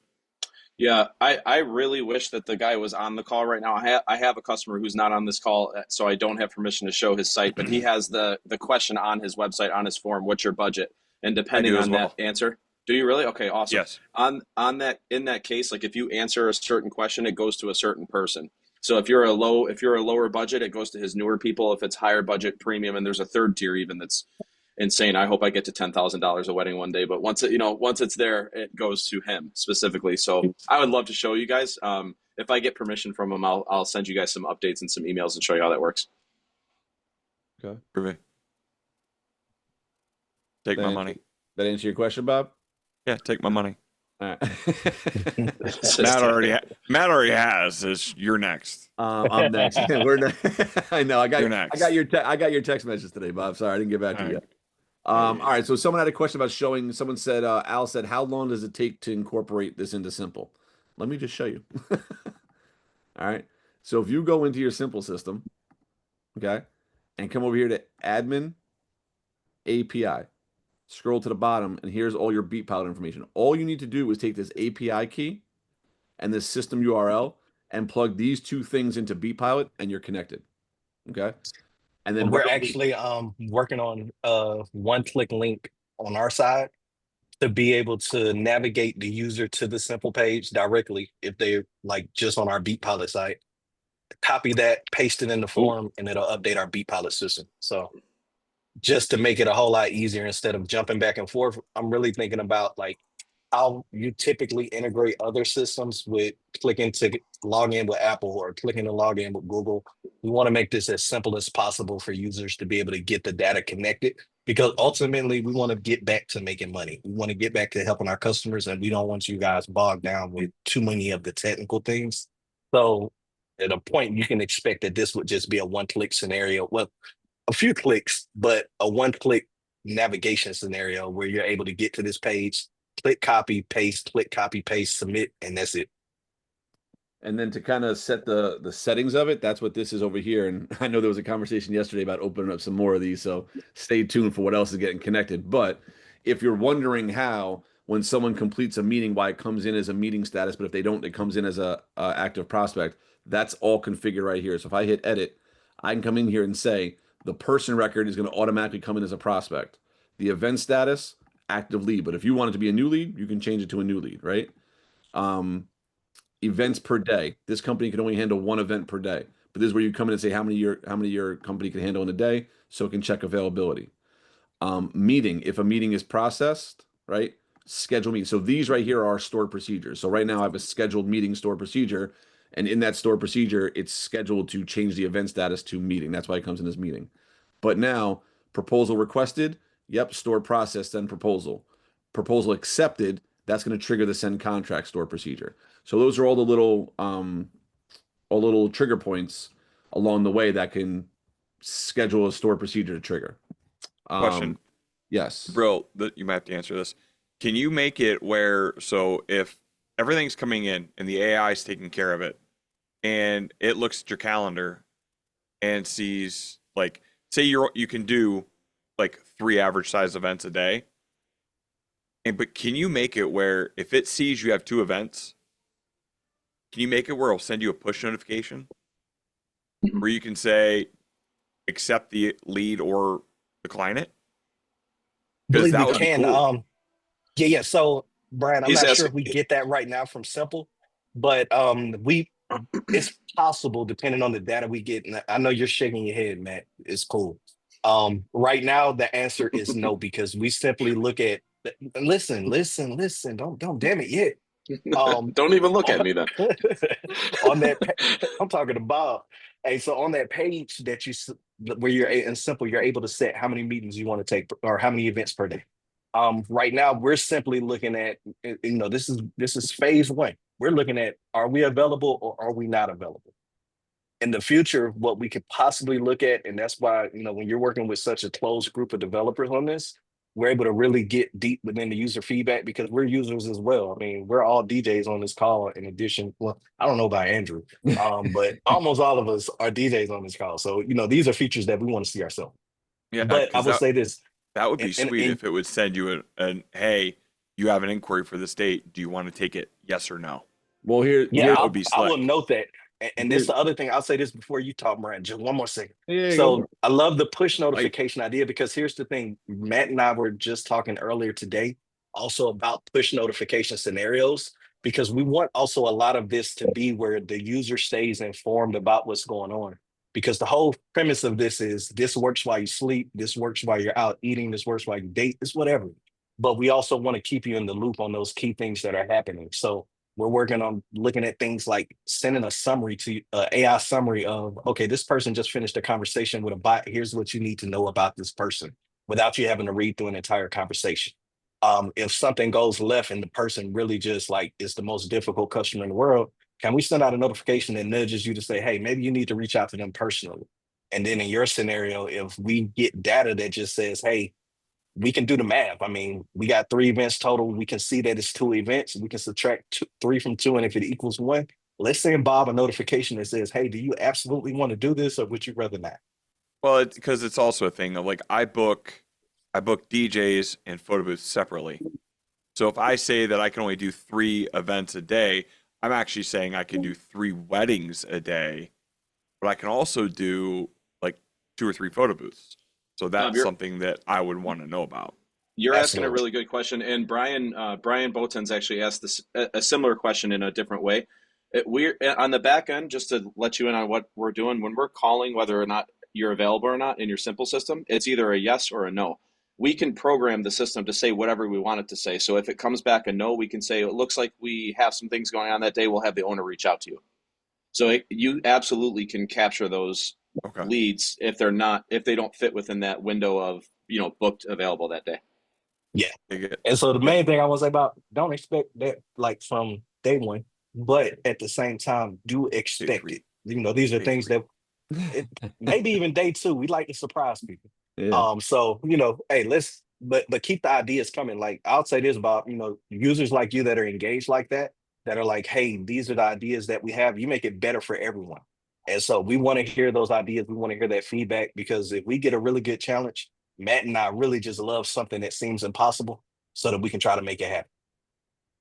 Yeah, I really wish that the guy was on the call right now. I have a customer who's not on this call, so I don't have permission to show his site, but he has the question on his website, on his form, what's your budget? And depending on that answer, do you really? Okay, awesome. Yes. On that, in that case, like if you answer a certain question, it goes to a certain person. So if you're a lower budget, it goes to his newer people. If it's higher budget, premium, and there's a third tier even that's insane. I hope I get to $10,000 a wedding one day, but once it's there, it goes to him specifically. So I would love to show you guys. If I get permission from him, I'll send you guys some updates and some emails and show you how that works. Okay. Perfect. Take my money. That answer your question, Bob? Yeah, take my money. All right. Matt already has. You're next. I'm next. We're next. I know. You're next. I got your text message today, Bob. Sorry, I didn't get back to you yet. All right. So someone had a question about showing. Someone said, Al said, how long does it take to incorporate this into Simple? Let me just show you. All right. So if you go into your Simple system, okay, and come over here to Admin API, scroll to the bottom, and here's all your Beat Pilot information. All you need to do is take this API key and this system URL and plug these two things into Beat Pilot, and you're connected. Okay. And then we're actually working on a one-click link on our side to be able to navigate the user to the Simple page directly if they're like just on our Beat Pilot site. Copy that, paste it in the form, and it'll update our Beat Pilot system. So just to make it a whole lot easier instead of jumping back and forth, I'm really thinking about like how you typically integrate other systems with clicking to log in with Apple or clicking to log in with Google. We want to make this as simple as possible for users to be able to get the data connected, because ultimately we want to get back to making money. We want to get back to helping our customers, and we don't want you guys bogged down with too many of the technical things. So at a point, you can expect that this would just be a one-click scenario. Well, a few clicks, but a one-click navigation scenario where you're able to get to this page, click copy, paste, click copy, paste, submit, and that's it. And then to kind of set the settings of it, that's what this is over here. And I know there was a conversation yesterday about opening up some more of these, so stay tuned for what else is getting connected. But if you're wondering how, when someone completes a meeting, why it comes in as a meeting status, but if they don't, it comes in as a active prospect, that's all configured right here. So if I hit edit, I can come in here and say the person record is going to automatically come in as a prospect. The event status, active lead. But if you want it to be a new lead, you can change it to a new lead, right? Events per day. This company can only handle one event per day. But this is where you come in and say how many your company can handle in a day, so it can check availability. Meeting. If a meeting is processed, right? Schedule meeting. So these right here are stored procedures. So right now I have a scheduled meeting stored procedure, and in that stored procedure, it's scheduled to change the event status to meeting. That's why it comes in as meeting. But now proposal requested. Yep, stored process, send proposal. Proposal accepted. That's going to trigger the send contract store procedure. So those are all the little trigger points along the way that can schedule a store procedure to trigger. Question. Yes. Bro, you might have to answer this. Can you make it where, so if everything's coming in and the AI is taking care of it, and it looks at your calendar and sees, like, say you can do like 3 average size events a day, but can you make it where if it sees you have 2 events, can you make it where it'll send you a push notification where you can say accept the lead or decline it? Believe that we would be can. cool. Yeah. So, Brian, I'm He's not sure if asking- we get that right now from Simple, but it's possible depending on the data we get. And I know you're shaking your head, Matt. It's cool. Right now, the answer is no, because we simply look at listen. Don't damn it yet. Don't even look at me then. On that, I'm talking to Bob. Hey, so on that page that where you're in Simple, you're able to set how many meetings you want to take or how many events per day. Right now, we're simply looking at, this is phase 1. We're looking at, are we available or are we not available? in the future, what we could possibly look at, and that's why, you know, when you're working with such a close group of developers on this, we're able to really get deep within the user feedback because we're users as well. I mean, we're all DJs on this call in addition. Well, I don't know about Andrew, but almost all of us are DJs on this call. So, you know, these are features that we want to see ourselves. Yeah, But I because will say this, that would be and, sweet if it would send you an hey, you have an inquiry for this date. Do you want to take it? Yes or no? Well, here, yeah, That would be I will slick. note that. And this here, the other thing. I'll say this before you talk, Brian. Just one more second. yeah, go for So it. I love the push Like, notification idea because here's the thing. Matt and I were just talking earlier today also about push notification scenarios because we want also a lot of this to be where the user stays informed about what's going on. Because the whole premise of this is this works while you sleep, this works while you're out eating, this works while you date, this whatever. But we also want to keep you in the loop on those key things that are happening. So we're working on looking at things like sending a summary to AI summary of, okay, this person just finished a conversation with a bot. Here's what you need to know about this person without you having to read through an entire conversation. If something goes left and the person really just like is the most difficult customer in the world, can we send out a notification that nudges you to say, hey, maybe you need to reach out to them personally? And then in your scenario, if we get data that just says, hey, we can do the math. I mean, we got 3 events total. We can see that it's 2 events. We can subtract 3 from 2, and if it equals 1, let's send Bob a notification that says, "Hey, do you absolutely want to do this, or would you rather not?" Well, it's because it's also a thing of like I book DJs and photo booths separately. So if I say that I can only do 3 events a day, I'm actually saying I can do 3 weddings a day, but I can also do like 2 or 3 photo booths. So Bob, that's something that I would want to know about. you're asking a Absolutely. really good question, and Brian Boten's actually asked this a similar question in a different way. We're on the back end, just to let you in on what we're doing. When we're calling, whether or not you're available or not in your simple system, it's either a yes or a no. We can program the system to say whatever we want it to say. So if it comes back a no, we can say it looks like we have some things going on that day. We'll have the owner reach out to you. So you absolutely can capture those Okay. leads if they don't fit within that window of booked available that day. Yeah. I get, And so the yeah, main thing I want to say about don't expect that like from day one, but at the same time, do day expect it. 3, You know, these are day things 3. that maybe even day two, we like to surprise people. yeah. So you know, hey, but keep the ideas coming. Like I'll say this, Bob, you know, users like you that are engaged like that are like, hey, these are the ideas that we have. You make it better for everyone. And so we want to hear those ideas. We want to hear that feedback because if we get a really good challenge, Matt and I really just love something that seems impossible so that we can try to make it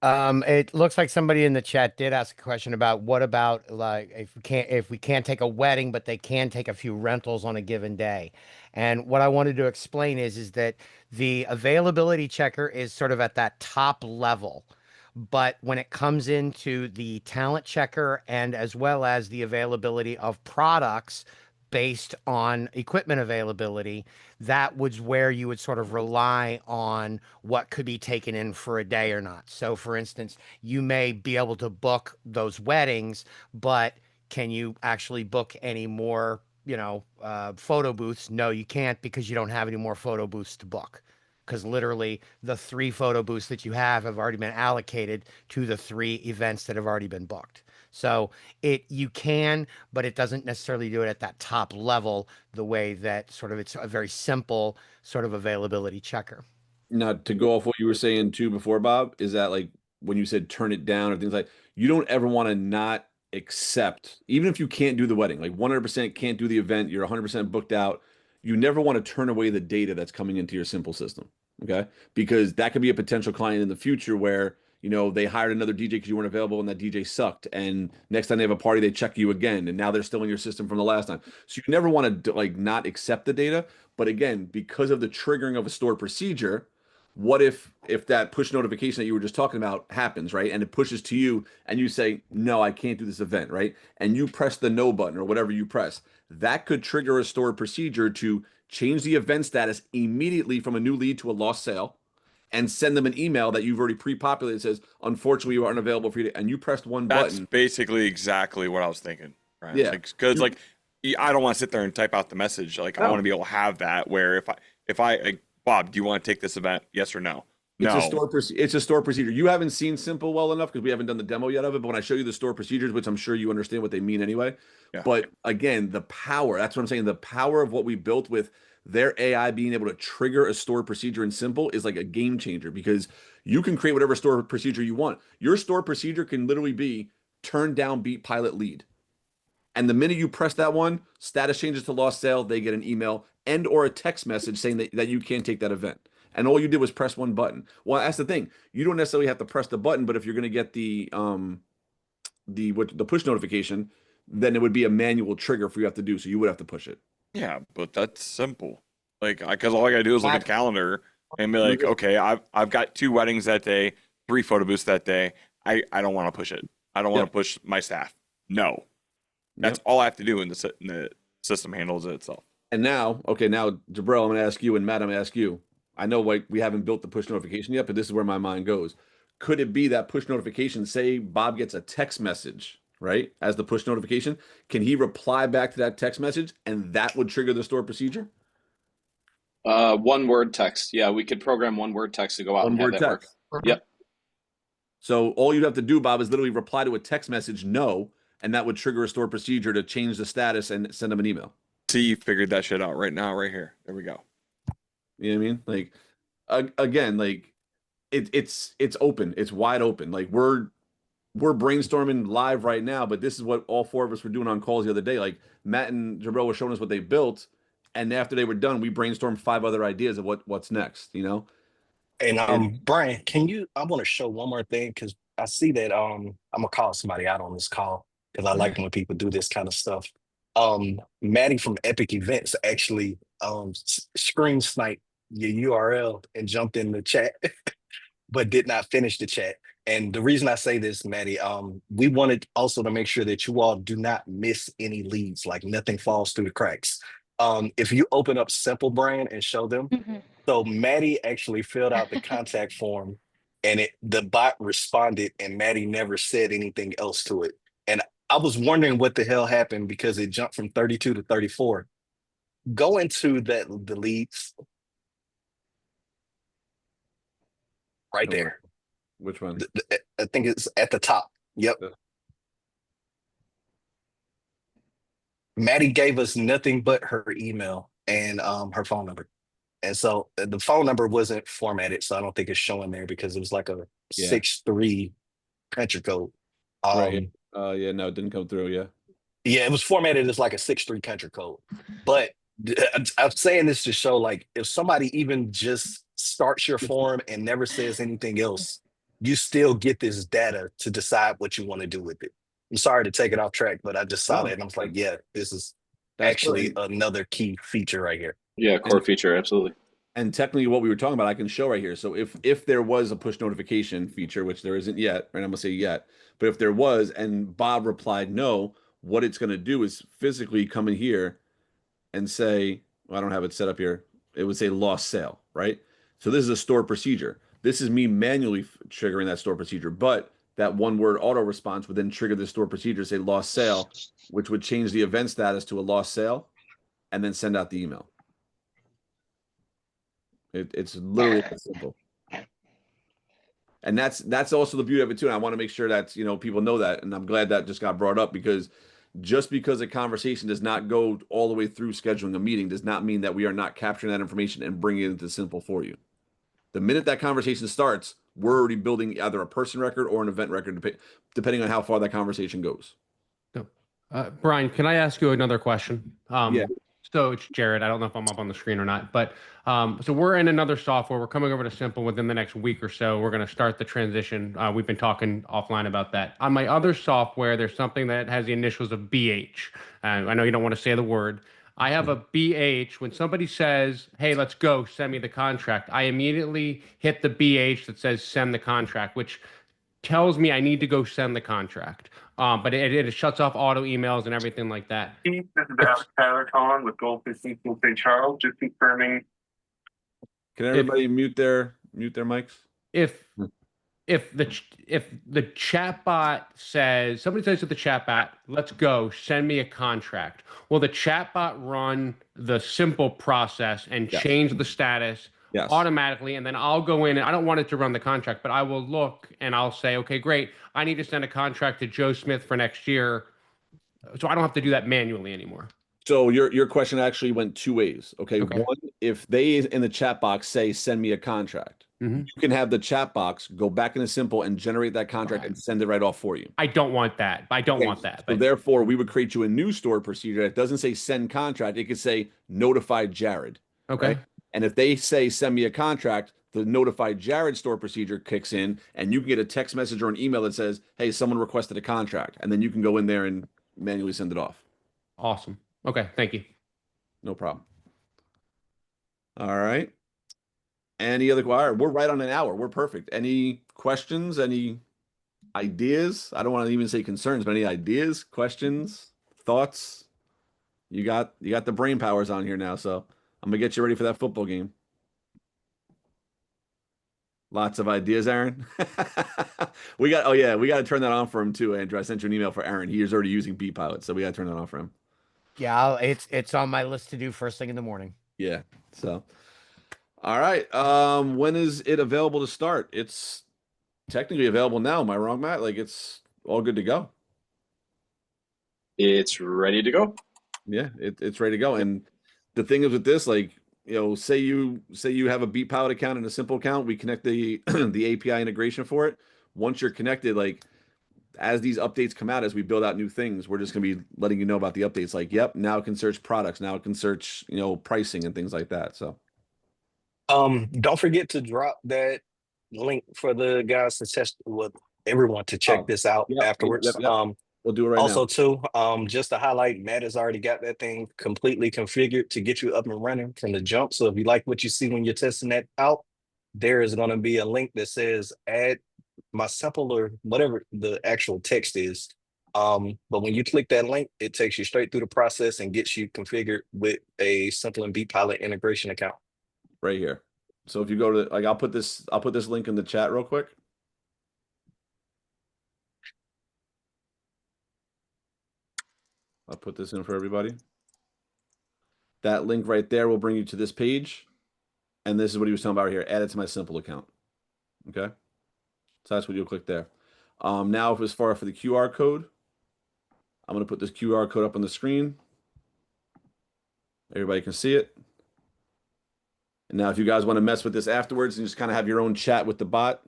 happen. It looks like somebody in the chat did ask a question about what about like if we can't take a wedding, but they can take a few rentals on a given day. And what I wanted to explain is that the availability checker is sort of at that top level. But when it comes into the talent checker and as well as the availability of products based on equipment availability, that was where you would sort of rely on what could be taken in for a day or not. So, for instance, you may be able to book those weddings, but can you actually book any more, photo booths? No, you can't because you don't have any more photo booths to book. Because literally the 3 photo booths that you have already been allocated to the 3 events that have already been booked. So you can, but it doesn't necessarily do it at that top level the way that sort of it's a very simple sort of availability checker. Now, to go off what you were saying too before, Bob, is that like when you said turn it down or things like you don't ever want to not accept, even if you can't do the wedding, like 100% can't do the event, you're 100% booked out. You never want to turn away the data that's coming into your simple system. Okay. Because that could be a potential client in the future where, they hired another DJ because you weren't available and that DJ sucked. And next time they have a party, they check you again. And now they're still in your system from the last time. So you never want to like not accept the data. But again, because of the triggering of a stored procedure, what if that push notification that you were just talking about happens, right? And it pushes to you and you say, no, I can't do this event, right? And you press the no button or whatever you press, that could trigger a stored procedure to change the event status immediately from a new lead to a lost sale and send them an email that you've already pre-populated that says, unfortunately, you aren't available for you to, and you pressed one That's button. basically exactly what I was thinking, right? Yeah. Because like I don't want to sit there and type out the message. Like I No. want to be able to have that where if I like, Bob, do you want to take this event? Yes or no? It's a No. it's a store procedure. You haven't seen Simple well enough because we haven't done the demo yet of it. But when I show you the store procedures, which I'm sure you understand what they mean anyway. Yeah. But again, the power, that's what I'm saying. The power of what we built with their AI being able to trigger a store procedure in Simple is like a game changer because you can create whatever store procedure you want. Your store procedure can literally be turn down Beat Pilot lead. And the minute you press that one, status changes to lost sale, they get an email and or a text message saying that you can't take that event. And all you did was press one button. Well, that's the thing. You don't necessarily have to press the button, but if you're going to get the push notification, then it would be a manual trigger for you to have to do. So you would have to push it. Yeah, but that's simple. Like, because all I gotta do is look at the calendar and be like, okay, I've got 2 weddings that day, 3 photo booths that day. I don't want to push it. I don't want to push my staff. No, that's all I have to do, and the system handles it itself. And now, okay, now Jabril, I'm going to ask you, and Matt, I'm going to ask you. I know like we haven't built the push notification yet, but this is where my mind goes. Could it be that push notification? Say Bob gets a text message, right, as the push notification. Can he reply back to that text message, and that would trigger the store procedure? One word text. Yeah, we could program one word text to go out One and have word that work. text. Yep. So all you'd have to do, Bob, is literally reply to a text message, no, and that would trigger a store procedure to change the status and send them an email. See, you figured that shit out right now, right here. There we go. You know what I mean? Like, again, like it's open, it's wide open. Like we're brainstorming live right now, but this is what all 4 of us were doing on calls the other day. Like Matt and Jabril were showing us what they built, and after they were done, we brainstormed 5 other ideas of what's next. You know? And Brian, I want to show one more thing because I see that I'm gonna call somebody out on this call because I like when people do this kind of stuff. Maddie from Epic Events actually screen sniped your URL and jumped in the chat, but did not finish the chat. And the reason I say this, Maddie, we wanted also to make sure that you all do not miss any leads, like nothing falls through the cracks. If you open up Simple Brand and show them, so Maddie actually filled out the contact form and the bot responded and Maddie never said anything else to it. And I was wondering what the hell happened because it jumped from 32 to 34. Go into the leads right there. Which one? I think it's at the top. Yep. Maddie gave us nothing but her email and her phone number. And so the phone number wasn't formatted, so I don't think it's showing there because it was like a 6-3 country code. Right. Yeah, no, it didn't come through. Yeah. Yeah, it was formatted as like a 6-3 country code. But I'm saying this to show like if somebody even just starts your form and never says anything else, you still get this data to decide what you want to do with it. I'm sorry to take it off track, but I just saw that and I was like, yeah, this is actually another key feature right here. Yeah, core feature, absolutely. And technically what we were talking about, I can show right here. So if there was a push notification feature, which there isn't yet, right? I'm gonna say yet, but if there was and Bob replied no, what it's gonna do is physically come in here and say, well, I don't have it set up here. It would say lost sale, right? So this is a store procedure. This is me manually triggering that store procedure, but that one word auto response would then trigger the store procedure, say lost sale, which would change the event status to a lost sale and then send out the email. It's literally that simple. And that's also the beauty of it too. And I want to make sure that people know that. And I'm glad that just got brought up because just because a conversation does not go all the way through scheduling a meeting does not mean that we are not capturing that information and bringing it into Simple for you. The minute that conversation starts, we're already building either a person record or an event record, depending on how far that conversation goes. Brian, can I ask you another question? Yeah. So it's Jared. I don't know if I'm up on the screen or not, but so we're in another software. We're coming over to Simple within the next week or so. We're going to start the transition. We've been talking offline about that. On my other software, there's something that has the initials of BH. I know you don't want to say the word. I have a BH. When somebody says, hey, let's go, send me the contract, I immediately hit the BH that says send the contract, which tells me I need to go send the contract. But it shuts off auto emails and everything like that. This is Alex Tyler calling with Goldfish Mutual St. Charles, just confirming. Can everybody mute their mics? If the chat bot says, somebody says to the chat bot, let's go, send me a contract. Will the chat bot run the Simple process and change the status Yes. automatically, and then I'll go in and I don't want it to run the contract, but I will look and I'll say, okay, great, I need to send a contract to Joe Smith for next year, so I don't have to do that manually anymore. So your question actually went two ways. Okay. Okay. One, if they in the chat box say send me a contract, Mhm. you can have the chat box go back into Simple and generate that contract and send it right off for you. I don't want that. I don't Okay, want that. So But therefore, we would create you a new stored procedure that doesn't say send contract. It could say notify Jared. okay. Right? And if they say send me a contract, the notify Jared store procedure kicks in, and you can get a text message or an email that says, "Hey, someone requested a contract," and then you can go in there and manually send it off. Awesome. Okay, thank you. No problem. All right. Any other? All right, we're right on an hour. We're perfect. Any questions? Any ideas? I don't want to even say concerns, but any ideas, questions, thoughts? You got the brain powers on here now, so I'm gonna get you ready for that football game. Lots of ideas, Aaron. We got to turn that on for him too, Andrew. I sent you an email for Aaron. He is already using B Pilot, so we got to turn that on for him. Yeah, it's on my list to do first thing in the morning. Yeah. So, all right. When is it available to start? It's technically available now. Am I wrong, Matt? Like it's all good to go. It's ready to go. Yeah, it's ready to go. And the thing is with this, like, say you have a Beat Pilot account and a Simple account, we connect the the API integration for it. Once you're connected, like as these updates come out, as we build out new things, we're just gonna be letting you know about the updates. Like, yep, now it can search products, now it can search, pricing and things like that. So Don't forget to drop that link for the guys to test with everyone to check oh, this out afterwards. yep. We'll do it right Also now. too, just to highlight, Matt has already got that thing completely configured to get you up and running from the jump. So if you like what you see when you're testing that out, there is going to be a link that says add my sample or whatever the actual text is. But when you click that link, it takes you straight through the process and gets you configured with a Simple and Beat Pilot integration account. Right here. So if you go to I'll put this link in the chat real quick. I'll put this in for everybody. That link right there will bring you to this page. And this is what he was talking about here. Add it to my Simple account. Okay. So that's what you'll click there. Now, as far for the QR code, I'm going to put this QR code up on the screen. Everybody can see it. And now if you guys want to mess with this afterwards and just kind of have your own chat with the bot,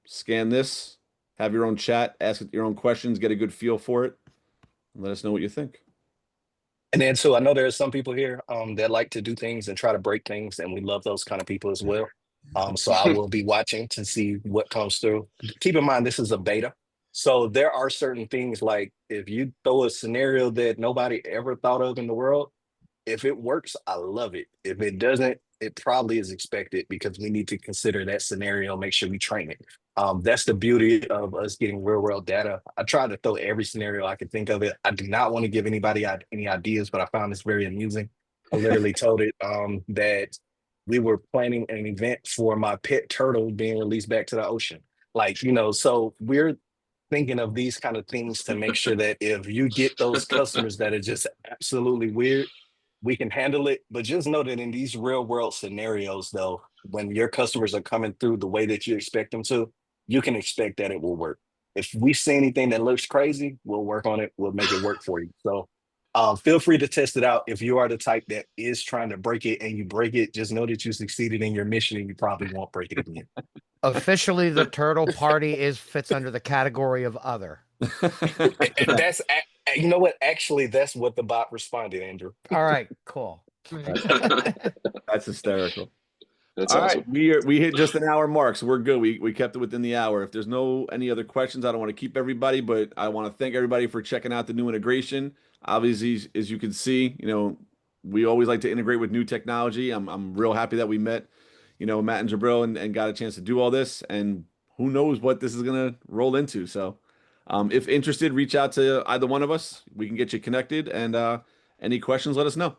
scan this, have your own chat, ask it your own questions, get a good feel for it, and let us know what you think. And then, so I know there are some people here that like to do things and try to break things, and we love those kind of people as well. So I will be watching to see what comes through. Keep in mind, this is a beta. So there are certain things like if you throw a scenario that nobody ever thought of in the world, if it works, I love it. If it doesn't, it probably is expected because we need to consider that scenario, make sure we train it. That's the beauty of us getting real world data. I try to throw every scenario I can think of it. I do not want to give anybody any ideas, but I found this very amusing. I literally told it that we were planning an event for my pet turtle being released back to the ocean. So we're thinking of these kind of things to make sure that if you get those customers that are just absolutely weird, we can handle it. But just know that in these real world scenarios, though, when your customers are coming through the way that you expect them to, you can expect that it will work. If we see anything that looks crazy, we'll work on it. We'll make it work for you. So feel free to test it out. If you are the type that is trying to break it and you break it, just know that you succeeded in your mission and you probably won't break it again. Officially, the turtle party fits under the category of other. And that's, you know what? Actually, that's what the bot responded, Andrew. All right, cool. That's hysterical. That's All awesome. right, we hit just an hour mark, so we're good. We kept it within the hour. If there's any other questions, I don't want to keep everybody, but I want to thank everybody for checking out the new integration. Obviously, as you can see, we always like to integrate with new technology. I'm real happy that we met, Matt and Jabril and got a chance to do all this. And who knows what this is gonna roll into. So, if interested, reach out to either one of us. We can get you connected. And any questions, let us know.